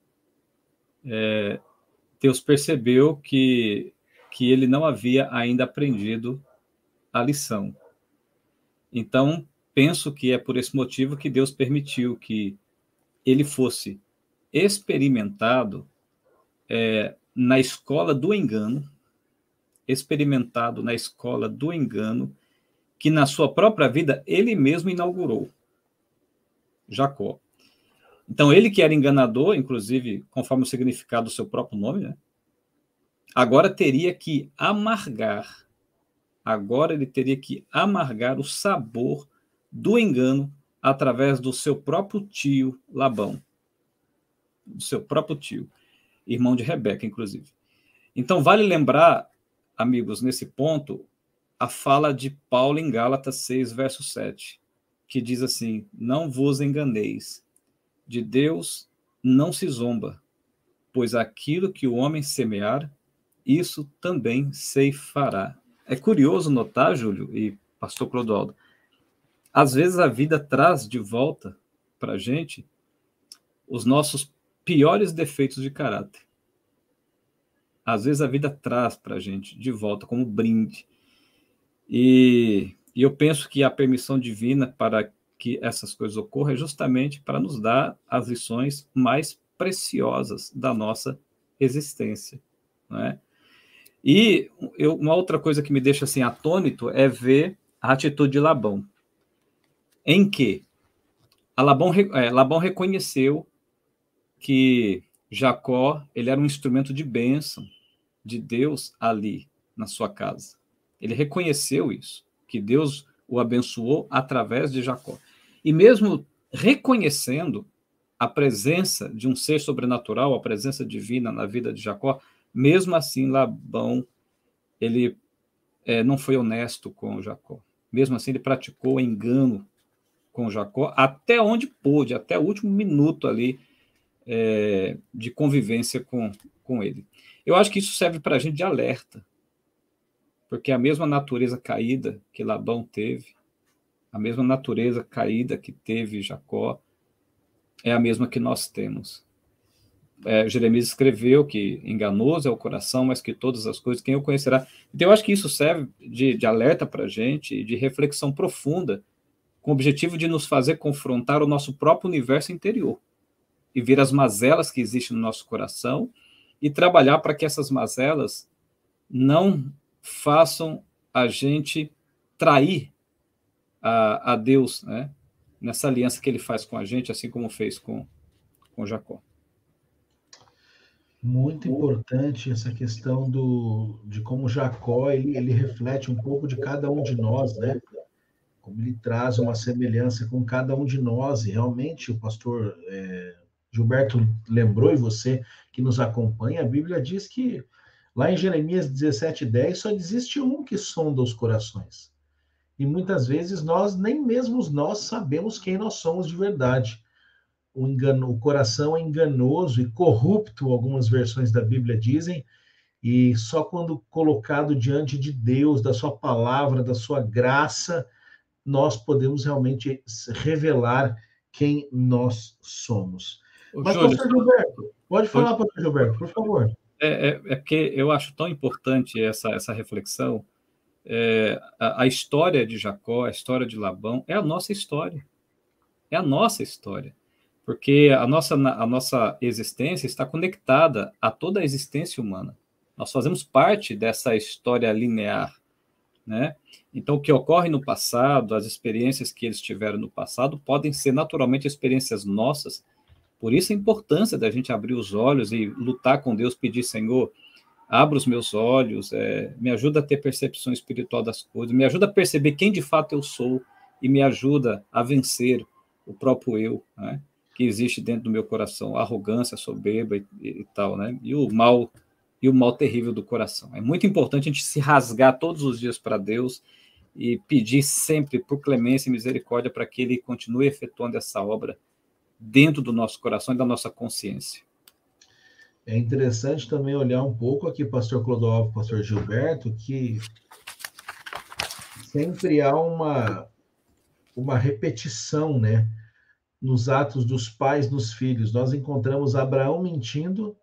Deus percebeu que ele não havia ainda aprendido a lição. Então, penso que é por esse motivo que Deus permitiu que ele fosse experimentado na escola do engano, que na sua própria vida ele mesmo inaugurou, Jacó. Então, ele que era enganador, inclusive, conforme o significado do seu próprio nome, né? Agora teria que amargar o sabor do engano através do seu próprio tio Labão, do seu próprio tio, irmão de Rebeca, inclusive. Então, vale lembrar, amigos, nesse ponto, a fala de Paulo em Gálatas 6, verso 7, que diz assim: não vos enganeis, de Deus não se zomba, pois aquilo que o homem semear, isso também ceifará. É curioso notar, Júlio e pastor Clodoaldo, às vezes a vida traz de volta para a gente os nossos piores defeitos de caráter. Às vezes a vida traz para a gente de volta como brinde. E eu penso que a permissão divina para que essas coisas ocorram é justamente para nos dar as lições mais preciosas da nossa existência, não é? E uma outra coisa que me deixa assim atônito é ver a atitude de Labão, em que Labão reconheceu que Jacó ele era um instrumento de bênção de Deus ali na sua casa. Ele reconheceu isso, que Deus o abençoou através de Jacó. E mesmo reconhecendo a presença de um ser sobrenatural, a presença divina na vida de Jacó, mesmo assim Labão, ele não foi honesto com Jacó. Mesmo assim, ele praticou engano com Jacó até onde pôde, até o último minuto ali de convivência com ele. Eu acho que isso serve para a gente de alerta, porque a mesma natureza caída que Labão teve, a mesma natureza caída que teve Jacó, é a mesma que nós temos. Jeremias escreveu que enganoso é o coração, mas que todas as coisas, quem o conhecerá? Então, eu acho que isso serve de alerta para a gente, de reflexão profunda, com o objetivo de nos fazer confrontar o nosso próprio universo interior, e ver as mazelas que existem no nosso coração, e trabalhar para que essas mazelas não façam a gente trair a Deus, né? Nessa aliança que ele faz com a gente, assim como fez com Jacó. Muito importante essa questão de como Jacó ele reflete um pouco de cada um de nós, né? Como ele traz uma semelhança com cada um de nós, e realmente o pastor Gilberto lembrou, e você que nos acompanha, a Bíblia diz que lá em Jeremias 17:10 só existe um que sonda os corações. E muitas vezes nem mesmo nós sabemos quem nós somos de verdade. o coração é enganoso e corrupto, algumas versões da Bíblia dizem, e só quando colocado diante de Deus, da sua palavra, da sua graça, nós podemos realmente revelar quem nós somos. Mas, Júlio, pastor Gilberto, pode falar, pastor Gilberto, por favor. É porque eu acho tão importante essa reflexão. A história de Jacó, a história de Labão, é a nossa história. É a nossa história. Porque a nossa existência está conectada a toda a existência humana. Nós fazemos parte dessa história linear, né? Então, o que ocorre no passado, as experiências que eles tiveram no passado, podem ser naturalmente experiências nossas. Por isso a importância da gente abrir os olhos e lutar com Deus, pedir, Senhor, abra os meus olhos, me ajuda a ter percepção espiritual das coisas, me ajuda a perceber quem de fato eu sou e me ajuda a vencer o próprio eu, né, que existe dentro do meu coração, a arrogância, a soberba e tal, né, e o mal terrível do coração. É muito importante a gente se rasgar todos os dias para Deus e pedir sempre por clemência e misericórdia para que Ele continue efetuando essa obra dentro do nosso coração e da nossa consciência. É interessante também olhar um pouco aqui, pastor Clodoaldo, pastor Gilberto, que sempre há uma repetição, né, nos atos dos pais nos filhos. Nós encontramos Abraão mentindo,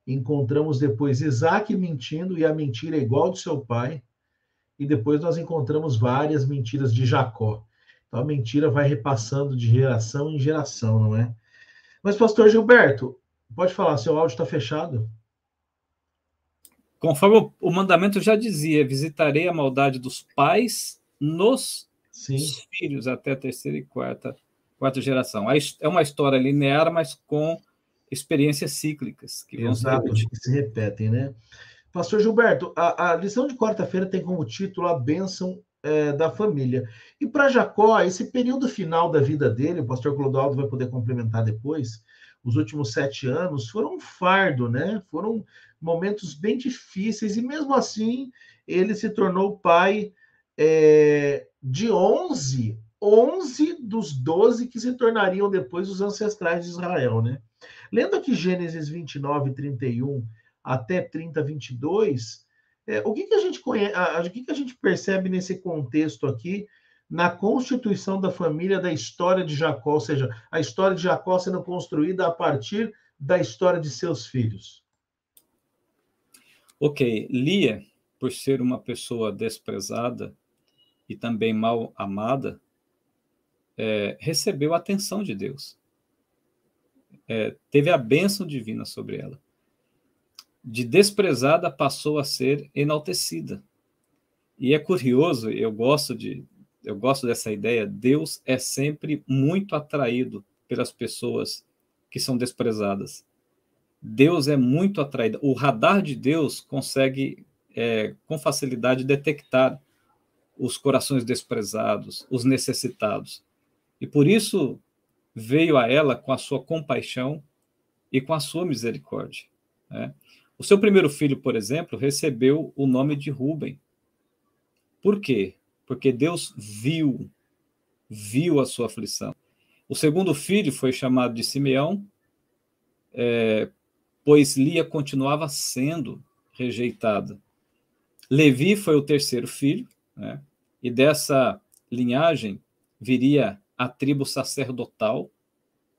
encontramos depois Isaac mentindo, e a mentira é igual do seu pai, e depois nós encontramos várias mentiras de Jacó. Então a mentira vai repassando de geração em geração, não é? Mas, pastor Gilberto, pode falar, seu áudio está fechado? Conforme o mandamento já dizia, visitarei a maldade dos pais nos filhos até a terceira e quarta geração. É uma história linear, mas com experiências cíclicas. Exato, que se repetem, né? Pastor Gilberto, a lição de quarta-feira tem como título a bênção da família. E para Jacó, esse período final da vida dele, o pastor Clodoaldo vai poder complementar depois, os últimos 7 anos foram um fardo, né? Foram momentos bem difíceis, e mesmo assim ele se tornou pai de 11 dos 12 que se tornariam depois os ancestrais de Israel, né? Lendo aqui Gênesis 29, 31 até 30, 22, o que a gente conhece, o que a gente percebe nesse contexto aqui, na constituição da família, da história de Jacó, ou seja, a história de Jacó sendo construída a partir da história de seus filhos? Ok, Lia, por ser uma pessoa desprezada e também mal amada, recebeu a atenção de Deus. Teve a bênção divina sobre ela. De desprezada passou a ser enaltecida. E é curioso, eu gosto dessa ideia, Deus é sempre muito atraído pelas pessoas que são desprezadas. Deus é muito atraído. O radar de Deus consegue, com facilidade, detectar os corações desprezados, os necessitados. E por isso veio a ela com a sua compaixão e com a sua misericórdia, né? O seu primeiro filho, por exemplo, recebeu o nome de Rúben. Por quê? Porque Deus viu a sua aflição. O segundo filho foi chamado de Simeão, pois Lia continuava sendo rejeitada. Levi foi o terceiro filho, né? E dessa linhagem viria a tribo sacerdotal.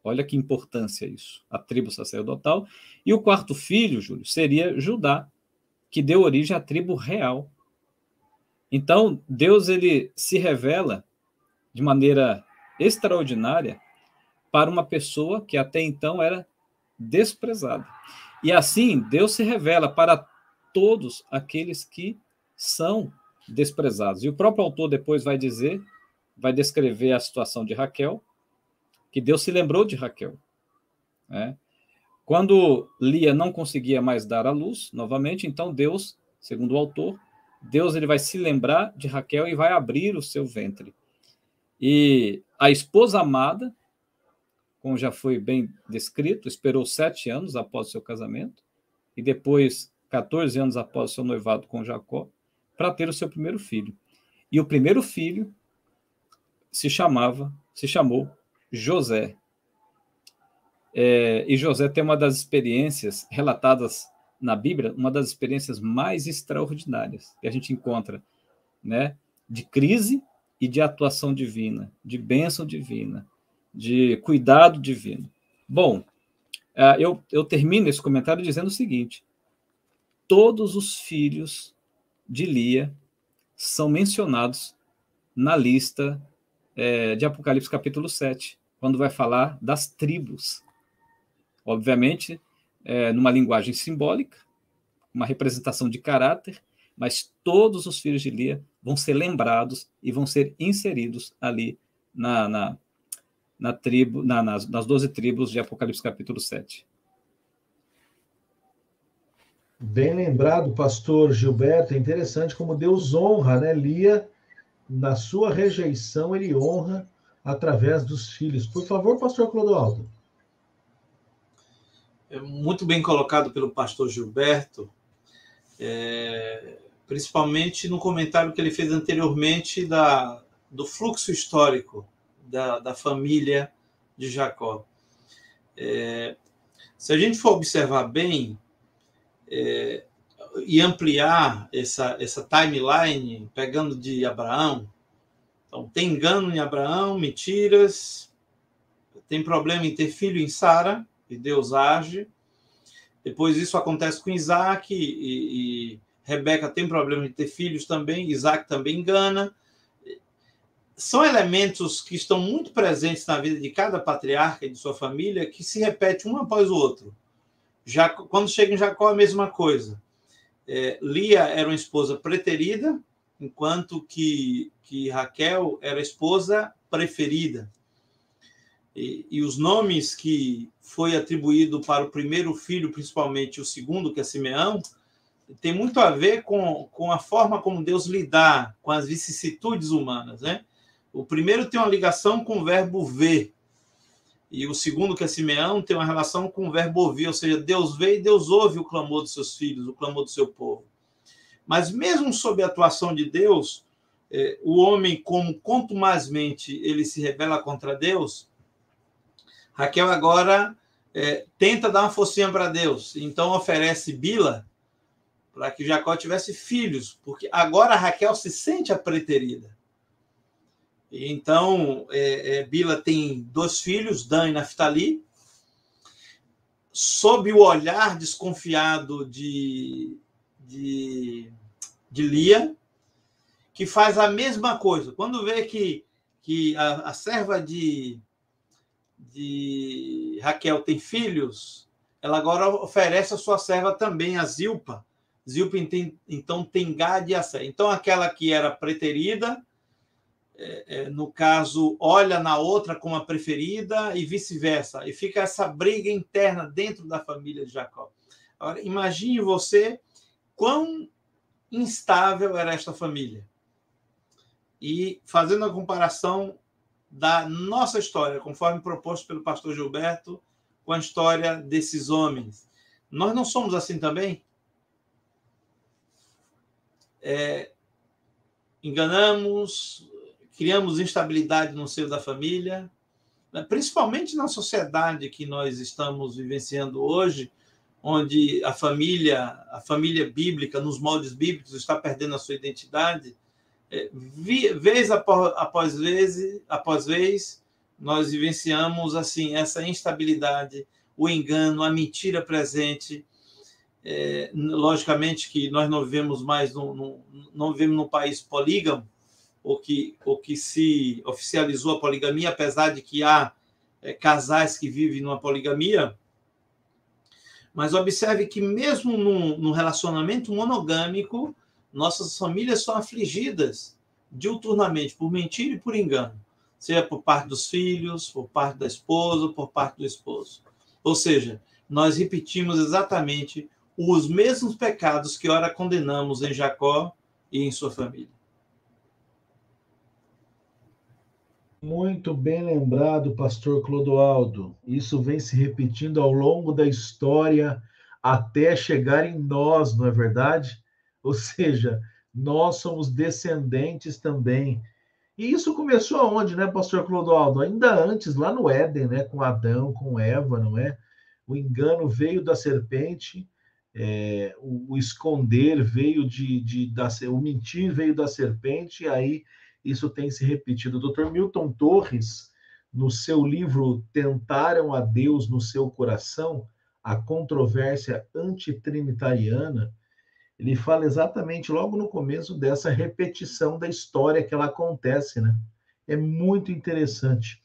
Olha que importância isso, a tribo sacerdotal. E o quarto filho, Júlio, seria Judá, que deu origem à tribo real. Então, Deus ele se revela de maneira extraordinária para uma pessoa que até então era desprezada. E assim, Deus se revela para todos aqueles que são desprezados. E o próprio autor depois vai descrever a situação de Raquel, que Deus se lembrou de Raquel, né? Quando Lia não conseguia mais dar à luz, novamente, então Deus, segundo o autor, Deus ele vai se lembrar de Raquel e vai abrir o seu ventre. E a esposa amada, como já foi bem descrito, esperou 7 anos após o seu casamento, e depois 14 anos após o seu noivado com Jacó, para ter o seu primeiro filho. E o primeiro filho se chamou José. E José tem uma das experiências relatadas na Bíblia, uma das experiências mais extraordinárias que a gente encontra, né, de crise e de atuação divina, de bênção divina, de cuidado divino. Bom, eu termino esse comentário dizendo o seguinte: todos os filhos de Lia são mencionados na lista de Apocalipse capítulo 7, quando vai falar das tribos. Obviamente, numa linguagem simbólica, uma representação de caráter, mas todos os filhos de Lia vão ser lembrados e vão ser inseridos ali nas 12 tribos de Apocalipse capítulo 7. Bem lembrado, pastor Gilberto. É interessante como Deus honra, né? Lia, na sua rejeição, ele honra através dos filhos. Por favor, pastor Clodoaldo. Muito bem colocado pelo pastor Gilberto, principalmente no comentário que ele fez anteriormente do fluxo histórico da família de Jacó. Se a gente for observar bem e ampliar essa timeline, pegando de Abraão, então tem engano em Abraão, mentiras, tem problema em ter filho em Sara, e Deus age. Depois isso acontece com Isaac, e Rebeca tem problema de ter filhos também, Isaac também engana. São elementos que estão muito presentes na vida de cada patriarca e de sua família, que se repete um após o outro. Quando chega em Jacó, a mesma coisa. Lia era uma esposa preterida, enquanto que Raquel era a esposa preferida. E os nomes que foi atribuído para o primeiro filho, principalmente o segundo, que é Simeão, tem muito a ver com a forma como Deus lidar com as vicissitudes humanas, né? O primeiro tem uma ligação com o verbo ver, e o segundo, que é Simeão, tem uma relação com o verbo ouvir, ou seja, Deus vê e Deus ouve o clamor dos seus filhos, o clamor do seu povo. Mas mesmo sob a atuação de Deus, o homem, como contumazmente ele se rebela contra Deus, Raquel agora tenta dar uma forcinha para Deus, então oferece Bila para que Jacó tivesse filhos, porque agora Raquel se sente a preterida. Então, Bila tem 2 filhos, Dan e Naftali, sob o olhar desconfiado de Lia, que faz a mesma coisa. Quando vê que a serva de Raquel tem filhos, ela agora oferece a sua serva também, a Zilpa. Zilpa, então, tem Gad e Assé. Então, aquela que era preterida, no caso, olha na outra como a preferida e vice-versa. E fica essa briga interna dentro da família de Jacó. Agora, imagine você quão instável era esta família. E fazendo a comparação da nossa história, conforme proposto pelo pastor Gilberto, com a história desses homens. Nós não somos assim também? Enganamos, criamos instabilidade no seio da família, principalmente na sociedade que nós estamos vivenciando hoje, onde a família bíblica, nos moldes bíblicos, está perdendo a sua identidade. Vez após vez, nós vivenciamos assim essa instabilidade, o engano, a mentira presente. Logicamente que nós não vivemos mais não vivemos num país polígamo, ou que se oficializou a poligamia, apesar de que há casais que vivem numa poligamia. Mas observe que mesmo num relacionamento monogâmico, nossas famílias são afligidas diuturnamente por mentira e por engano, seja por parte dos filhos, por parte da esposa, por parte do esposo. Ou seja, nós repetimos exatamente os mesmos pecados que ora condenamos em Jacó e em sua família. Muito bem lembrado, pastor Clodoaldo. Isso vem se repetindo ao longo da história até chegar em nós, não é verdade? Ou seja, nós somos descendentes também. E isso começou aonde, né, pastor Clodoaldo? Ainda antes, lá no Éden, né, com Adão, com Eva, não é? O engano veio da serpente, o esconder veio o mentir veio da serpente, e aí isso tem se repetido. O Dr. Milton Torres, no seu livro Tentaram a Deus no Seu Coração, a controvérsia antitrinitariana, ele fala exatamente logo no começo dessa repetição da história que ela acontece, né? É muito interessante.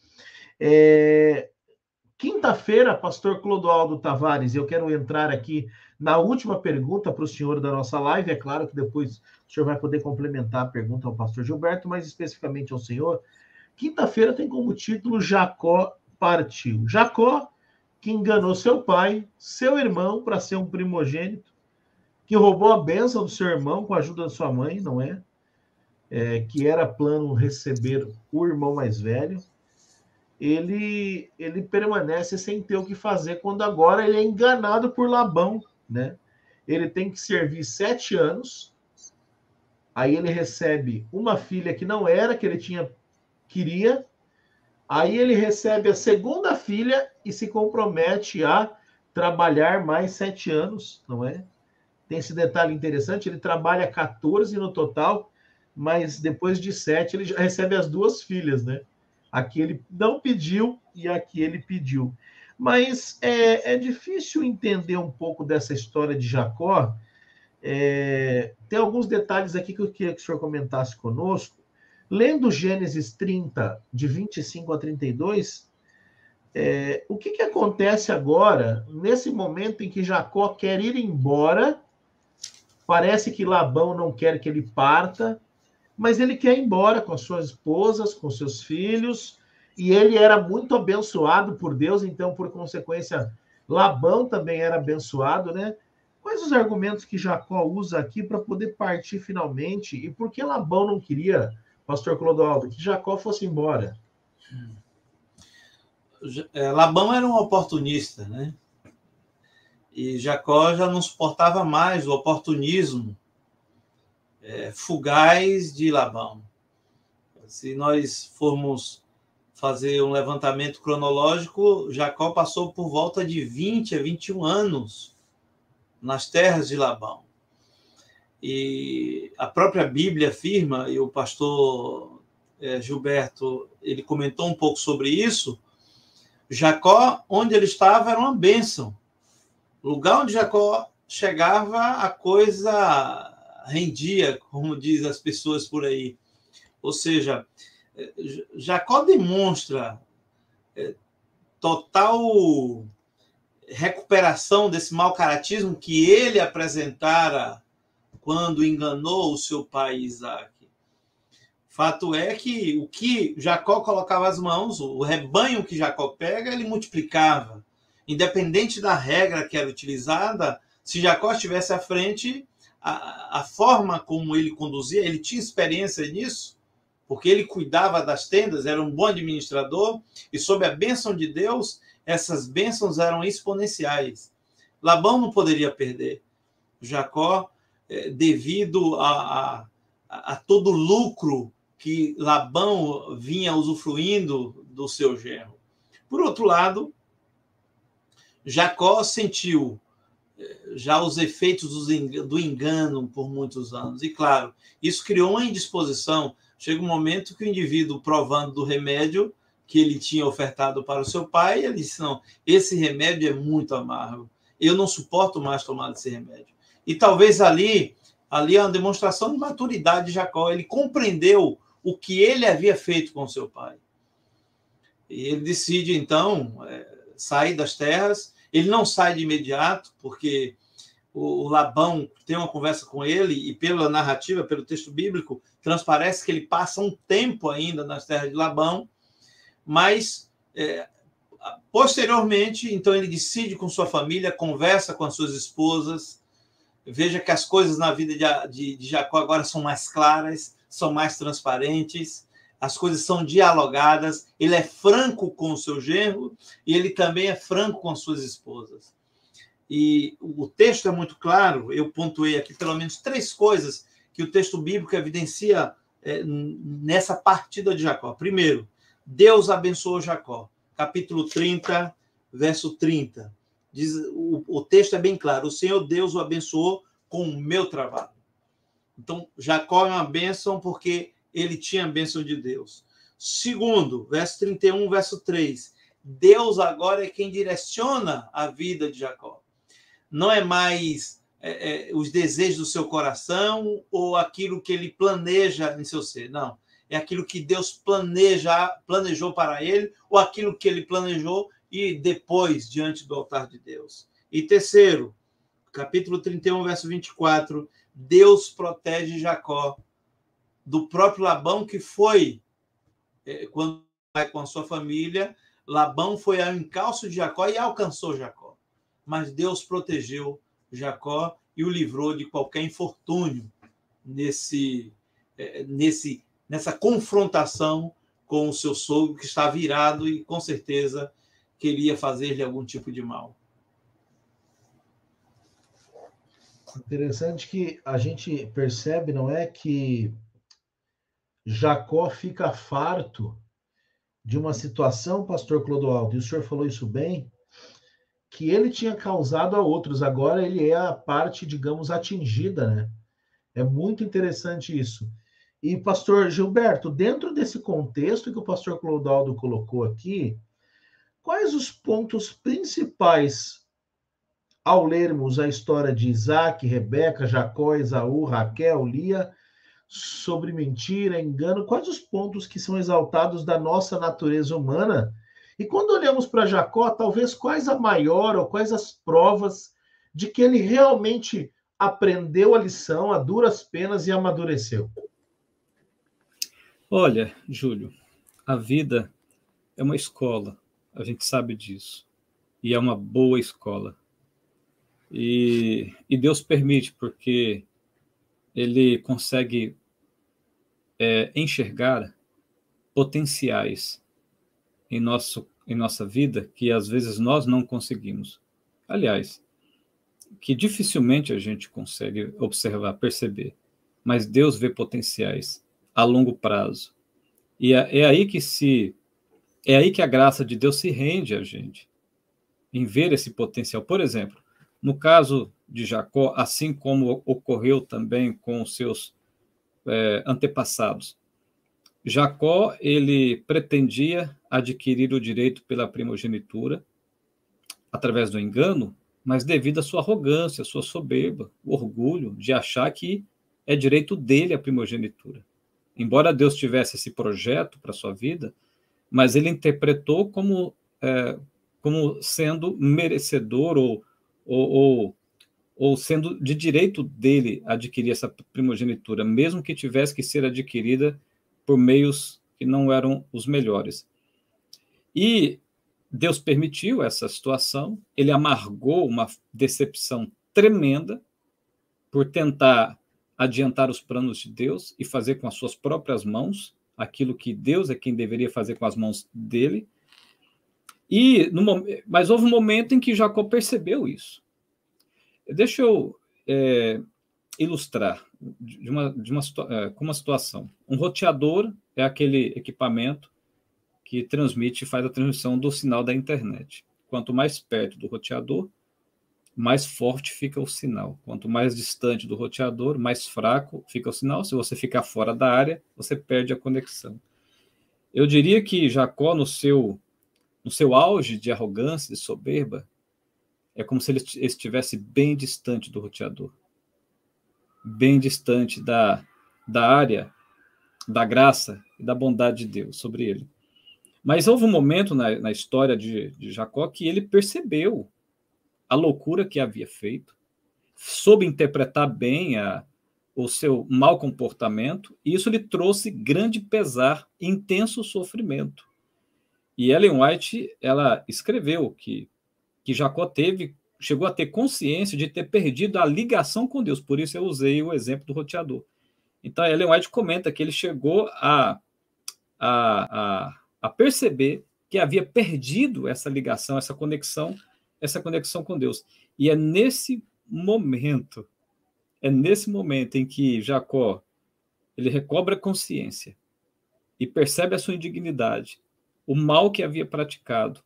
Quinta-feira, pastor Clodoaldo Tavares, eu quero entrar aqui na última pergunta para o senhor da nossa live. É claro que depois o senhor vai poder complementar a pergunta ao pastor Gilberto, mas especificamente ao senhor. Quinta-feira tem como título Jacó partiu. Jacó, que enganou seu pai, seu irmão, para ser um primogênito, que roubou a bênção do seu irmão com a ajuda da sua mãe, não é? Que era plano receber o irmão mais velho. Ele permanece sem ter o que fazer quando agora ele é enganado por Labão, né? Ele tem que servir 7 anos, aí ele recebe uma filha que não era, que ele queria, aí ele recebe a segunda filha e se compromete a trabalhar mais 7 anos, não é? Tem esse detalhe interessante, ele trabalha 14 no total, mas depois de 7 ele já recebe as 2 filhas, né? Aqui ele não pediu e aqui ele pediu. Mas é difícil entender um pouco dessa história de Jacó. Tem alguns detalhes aqui que eu queria que o senhor comentasse conosco. Lendo Gênesis 30, de 25 a 32, o que acontece agora, nesse momento em que Jacó quer ir embora? Parece que Labão não quer que ele parta, mas ele quer ir embora com as suas esposas, com seus filhos, e ele era muito abençoado por Deus, então, por consequência, Labão também era abençoado, né? Quais os argumentos que Jacó usa aqui para poder partir finalmente? E por que Labão não queria, pastor Clodoaldo, que Jacó fosse embora? Labão era um oportunista, né? E Jacó já não suportava mais o oportunismo fugaz de Labão. Se nós formos fazer um levantamento cronológico, Jacó passou por volta de 20 a 21 anos nas terras de Labão. E a própria Bíblia afirma, e o pastor Gilberto ele comentou um pouco sobre isso, Jacó, onde ele estava, era uma bênção. O lugar onde Jacó chegava, a coisa rendia, como diz as pessoas por aí. Ou seja, Jacó demonstra total recuperação desse mau caratismo que ele apresentara quando enganou o seu pai Isaac. Fato é que o que Jacó colocava as mãos, o rebanho que Jacó pega, ele multiplicava. Independente da regra que era utilizada, se Jacó estivesse à frente, a forma como ele conduzia, ele tinha experiência nisso, porque ele cuidava das tendas, era um bom administrador, e sob a bênção de Deus, essas bênçãos eram exponenciais. Labão não poderia perder. Jacó, devido a todo o lucro que Labão vinha usufruindo do seu genro. Por outro lado, Jacó sentiu já os efeitos do engano por muitos anos. E, claro, isso criou uma indisposição. Chega um momento que o indivíduo, provando do remédio que ele tinha ofertado para o seu pai, ele disse, não, esse remédio é muito amargo. Eu não suporto mais tomar esse remédio. E talvez ali é uma demonstração de maturidade de Jacó. Ele compreendeu o que ele havia feito com seu pai. E ele decide, então, sair das terras. Ele não sai de imediato, porque o Labão tem uma conversa com ele, e pela narrativa, pelo texto bíblico, transparece que ele passa um tempo ainda nas terras de Labão, mas posteriormente, então ele decide com sua família, conversa com as suas esposas. Veja que as coisas na vida de Jacó agora são mais claras, são mais transparentes, as coisas são dialogadas, ele é franco com o seu genro e ele também é franco com as suas esposas. E o texto é muito claro, eu pontuei aqui pelo menos 3 coisas que o texto bíblico evidencia nessa partida de Jacó. Primeiro, Deus abençoou Jacó. Capítulo 30, verso 30. Diz, o texto é bem claro. O Senhor Deus o abençoou com o meu trabalho. Então, Jacó é uma bênção porque ele tinha a bênção de Deus. Segundo, verso 31, verso 3. Deus agora é quem direciona a vida de Jacó. Não é mais os desejos do seu coração ou aquilo que ele planeja em seu ser. Não. É aquilo que Deus planejou para ele ou aquilo que ele planejou e depois diante do altar de Deus. E terceiro, capítulo 31, verso 24, Deus protege Jacó do próprio Labão, que foi, quando vai com a sua família, Labão foi ao encalço de Jacó e alcançou Jacó. Mas Deus protegeu Jacó e o livrou de qualquer infortúnio nessa confrontação com o seu sogro, que estava irado e, com certeza, queria fazer-lhe algum tipo de mal. Interessante que a gente percebe, não é, que Jacó fica farto de uma situação, pastor Clodoaldo, e o senhor falou isso bem, que ele tinha causado a outros, agora ele é a parte, digamos, atingida, né? É muito interessante isso. E, pastor Gilberto, dentro desse contexto que o pastor Clodoaldo colocou aqui, quais os pontos principais ao lermos a história de Isaac, Rebeca, Jacó, Esaú, Raquel, Lia, sobre mentira, engano, quais os pontos que são exaltados da nossa natureza humana? E quando olhamos para Jacó, talvez quais a maior ou quais as provas de que ele realmente aprendeu a lição a duras penas e amadureceu? Olha, Júlio, a vida é uma escola, a gente sabe disso, e é uma boa escola. E Deus permite, porque ele consegue enxergar potenciais em nossa vida que às vezes nós não conseguimos. Aliás, que dificilmente a gente consegue observar, perceber, mas Deus vê potenciais a longo prazo. E é aí que a graça de Deus se rende a gente, em ver esse potencial. Por exemplo, no caso de Jacó, assim como ocorreu também com os seus antepassados, Jacó, ele pretendia adquirir o direito pela primogenitura através do engano, mas devido à sua arrogância, à sua soberba, o orgulho de achar que é direito dele a primogenitura. Embora Deus tivesse esse projeto para a sua vida, mas ele interpretou como sendo merecedor ou sendo de direito dele adquirir essa primogenitura, mesmo que tivesse que ser adquirida por meios que não eram os melhores. E Deus permitiu essa situação, ele amargou uma decepção tremenda por tentar adiantar os planos de Deus e fazer com as suas próprias mãos aquilo que Deus é quem deveria fazer com as mãos dele. Mas houve um momento em que Jacó percebeu isso. Deixa eu ilustrar com uma situação. Um roteador é aquele equipamento que faz a transmissão do sinal da internet. Quanto mais perto do roteador, mais forte fica o sinal. Quanto mais distante do roteador, mais fraco fica o sinal. Se você ficar fora da área, você perde a conexão. Eu diria que Jacó, no seu auge de arrogância e soberba, é como se ele estivesse bem distante do roteador, bem distante da área, da graça e da bondade de Deus sobre ele. Mas houve um momento na história de Jacó que ele percebeu a loucura que havia feito, soube interpretar bem o seu mau comportamento, e isso lhe trouxe grande pesar e intenso sofrimento. E Ellen White, ela escreveu que Jacó chegou a ter consciência de ter perdido a ligação com Deus, por isso eu usei o exemplo do roteador. Então, Ellen White comenta que ele chegou a perceber que havia perdido essa ligação, essa conexão com Deus. E é nesse momento em que Jacó ele recobra a consciência e percebe a sua indignidade, o mal que havia praticado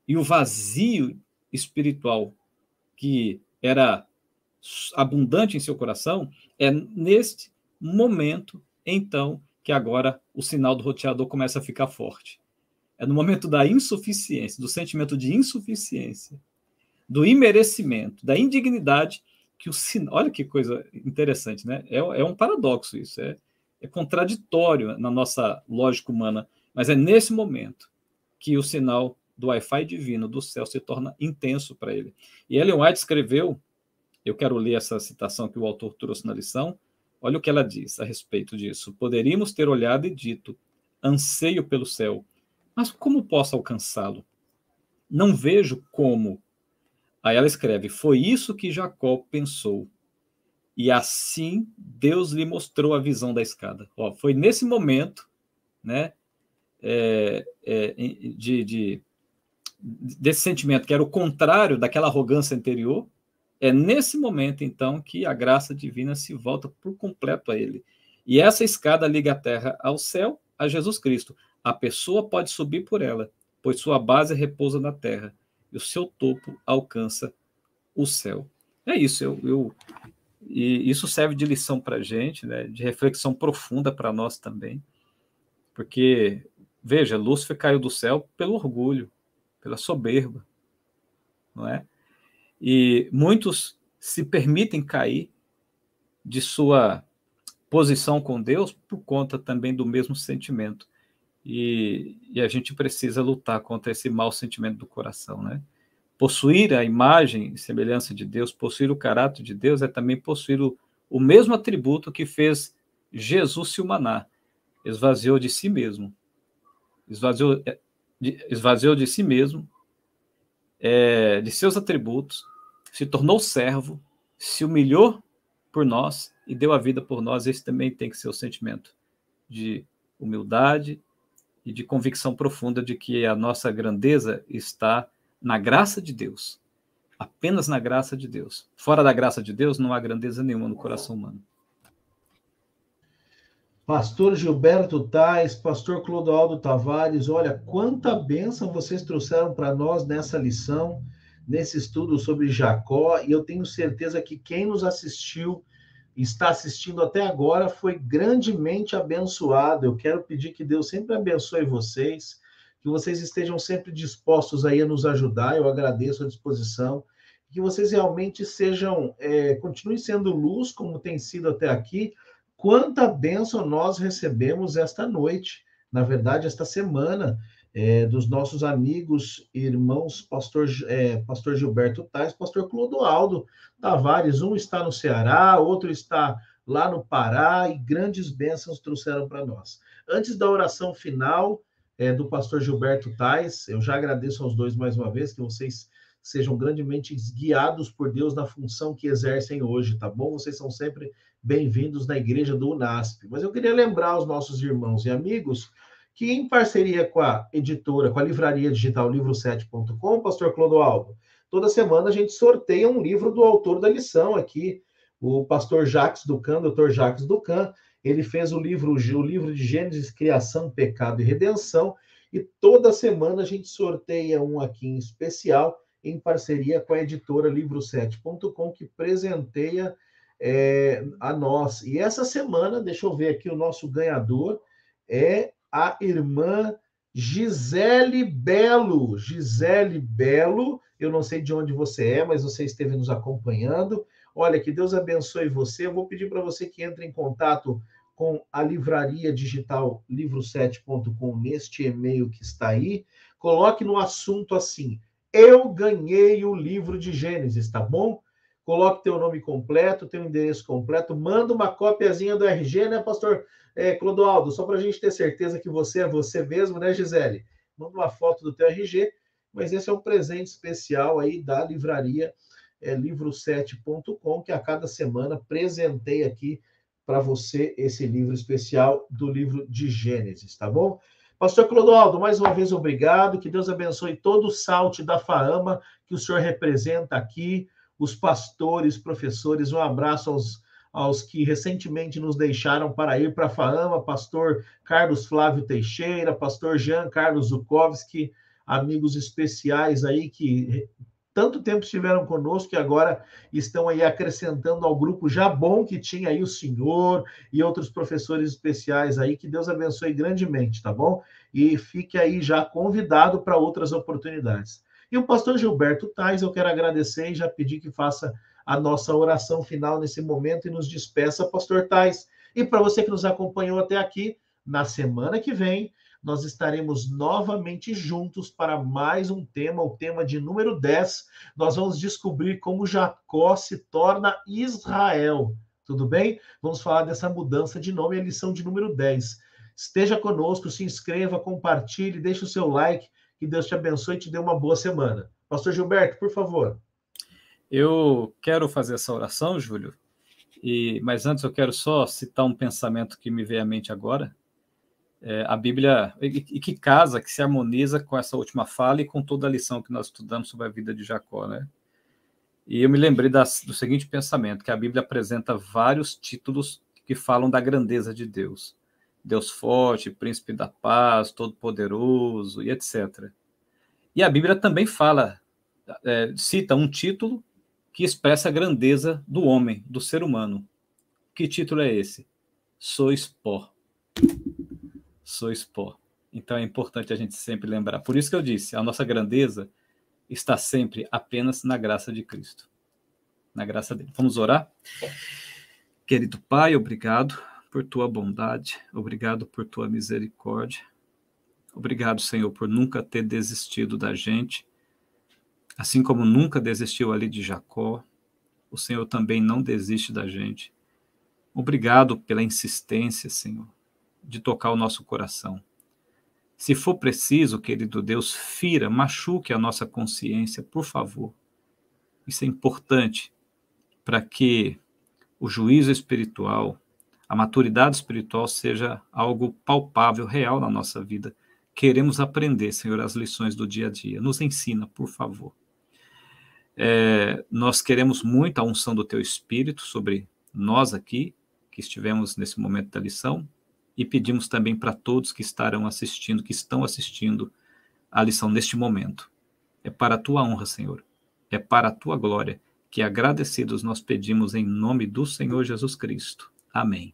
e o vazio espiritual que era abundante em seu coração, é neste momento, então, que agora o sinal do roteador começa a ficar forte. É no momento da insuficiência, do sentimento de insuficiência, do imerecimento, da indignidade, que o sinal... Olha que coisa interessante, né? É um paradoxo isso, é contraditório na nossa lógica humana, mas é nesse momento que o sinal do Wi-Fi divino do céu se torna intenso para ele. E Ellen White escreveu, eu quero ler essa citação que o autor trouxe na lição, olha o que ela diz a respeito disso. Poderíamos ter olhado e dito, anseio pelo céu, mas como posso alcançá-lo? Não vejo como. Aí ela escreve, foi isso que Jacó pensou. E assim Deus lhe mostrou a visão da escada. Ó, foi nesse momento, né, desse sentimento que era o contrário daquela arrogância anterior, é nesse momento, então, que a graça divina se volta por completo a ele. E essa escada liga a terra ao céu, a Jesus Cristo. A pessoa pode subir por ela, pois sua base repousa na terra, e o seu topo alcança o céu. É isso, e isso serve de lição para a gente, né, de reflexão profunda para nós também, porque, veja, Lúcifer caiu do céu pelo orgulho, pela soberba, não é? E muitos se permitem cair de sua posição com Deus por conta também do mesmo sentimento. E a gente precisa lutar contra esse mau sentimento do coração, né? Possuir a imagem e semelhança de Deus, possuir o caráter de Deus, é também possuir o mesmo atributo que fez Jesus se humanar. Esvaziou de si mesmo. Esvaziou de si mesmo, de seus atributos, se tornou servo, se humilhou por nós e deu a vida por nós. Esse também tem que ser o sentimento de humildade e de convicção profunda de que a nossa grandeza está na graça de Deus, apenas na graça de Deus. Fora da graça de Deus não há grandeza nenhuma no coração humano. Pastor Gilberto Tais, pastor Clodoaldo Tavares, olha, quanta bênção vocês trouxeram para nós nessa lição, nesse estudo sobre Jacó, e eu tenho certeza que quem nos assistiu, está assistindo até agora, foi grandemente abençoado. Eu quero pedir que Deus sempre abençoe vocês, que vocês estejam sempre dispostos aí a nos ajudar, eu agradeço a disposição, que vocês realmente continuem sendo luz, como tem sido até aqui. Quanta bênção nós recebemos esta noite, na verdade, esta semana, dos nossos amigos, irmãos, pastor Gilberto Tais, pastor Clodoaldo Tavares. Um está no Ceará, outro está lá no Pará, e grandes bênçãos trouxeram para nós. Antes da oração final do pastor Gilberto Tais, eu já agradeço aos dois mais uma vez, que vocês sejam grandemente guiados por Deus na função que exercem hoje, tá bom? Vocês são sempre bem-vindos na igreja do UNASP. Mas eu queria lembrar aos nossos irmãos e amigos que, em parceria com a editora, com a livraria digital livro7.com, pastor Clodoaldo, toda semana a gente sorteia um livro do autor da lição aqui, o pastor Jacques Ducan, doutor Jacques Ducan. Ele fez o livro de Gênesis, Criação, Pecado e Redenção, e toda semana a gente sorteia um aqui em especial, em parceria com a editora livro7.com, que presenteia a nós. E essa semana, deixa eu ver aqui, o nosso ganhador é a irmã Gisele Belo. Gisele Belo, eu não sei de onde você é, mas você esteve nos acompanhando. Olha, que Deus abençoe você. Eu vou pedir para você que entre em contato com a livraria digital livro7.com neste e-mail que está aí. Coloque no assunto assim: eu ganhei o livro de Gênesis, tá bom? Coloque teu nome completo, teu endereço completo, manda uma cópiazinha do RG, né, pastor Clodoaldo? Só para a gente ter certeza que você é você mesmo, né, Gisele? Manda uma foto do teu RG, mas esse é um presente especial aí da livraria livro7.com, que a cada semana presenteia aqui para você esse livro especial do livro de Gênesis, tá bom? Pastor Clodoaldo, mais uma vez, obrigado. Que Deus abençoe todo o SALT da FAAMA que o senhor representa aqui, os pastores, professores. Um abraço aos que recentemente nos deixaram para ir para a FAAMA, pastor Carlos Flávio Teixeira, pastor Jean Carlos Zukovski, amigos especiais aí que tanto tempo estiveram conosco e agora estão aí acrescentando ao grupo já bom que tinha aí o senhor e outros professores especiais aí, que Deus abençoe grandemente, tá bom? E fique aí já convidado para outras oportunidades. E o pastor Gilberto Tais, eu quero agradecer e já pedir que faça a nossa oração final nesse momento e nos despeça, pastor Tais. E para você que nos acompanhou até aqui, na semana que vem, nós estaremos novamente juntos para mais um tema, o tema de número 10. Nós vamos descobrir como Jacó se torna Israel. Tudo bem? Vamos falar dessa mudança de nome, a lição de número 10. Esteja conosco, se inscreva, compartilhe, deixe o seu like, que Deus te abençoe e te dê uma boa semana. Pastor Gilberto, por favor. Eu quero fazer essa oração, Júlio, mas antes eu quero só citar um pensamento que me veio à mente agora. A Bíblia, e que casa, que se harmoniza com essa última fala e com toda a lição que nós estudamos sobre a vida de Jacó, né? E eu me lembrei do seguinte pensamento, que a Bíblia apresenta vários títulos que falam da grandeza de Deus. Deus forte, príncipe da paz, todo-poderoso e etc. E a Bíblia também cita um título que expressa a grandeza do homem, do ser humano. Que título é esse? Sois pó. Sois pó. Então é importante a gente sempre lembrar. Por isso que eu disse, a nossa grandeza está sempre apenas na graça de Cristo. Na graça dele. Vamos orar? Querido Pai, obrigado por tua bondade, obrigado por tua misericórdia. Obrigado, Senhor, por nunca ter desistido da gente, assim como nunca desistiu ali de Jacó, o Senhor também não desiste da gente. Obrigado pela insistência, Senhor, de tocar o nosso coração. Se for preciso, querido Deus, fira, machuque a nossa consciência, por favor. Isso é importante para que o juízo espiritual, a maturidade espiritual seja algo palpável, real na nossa vida. Queremos aprender, Senhor, as lições do dia a dia. Nos ensina, por favor. Nós queremos muito a unção do Teu Espírito sobre nós aqui, que estivemos nesse momento da lição, e pedimos também para todos que estão assistindo a lição neste momento. É para a Tua honra, Senhor. É para a Tua glória, que agradecidos nós pedimos em nome do Senhor Jesus Cristo. Amém.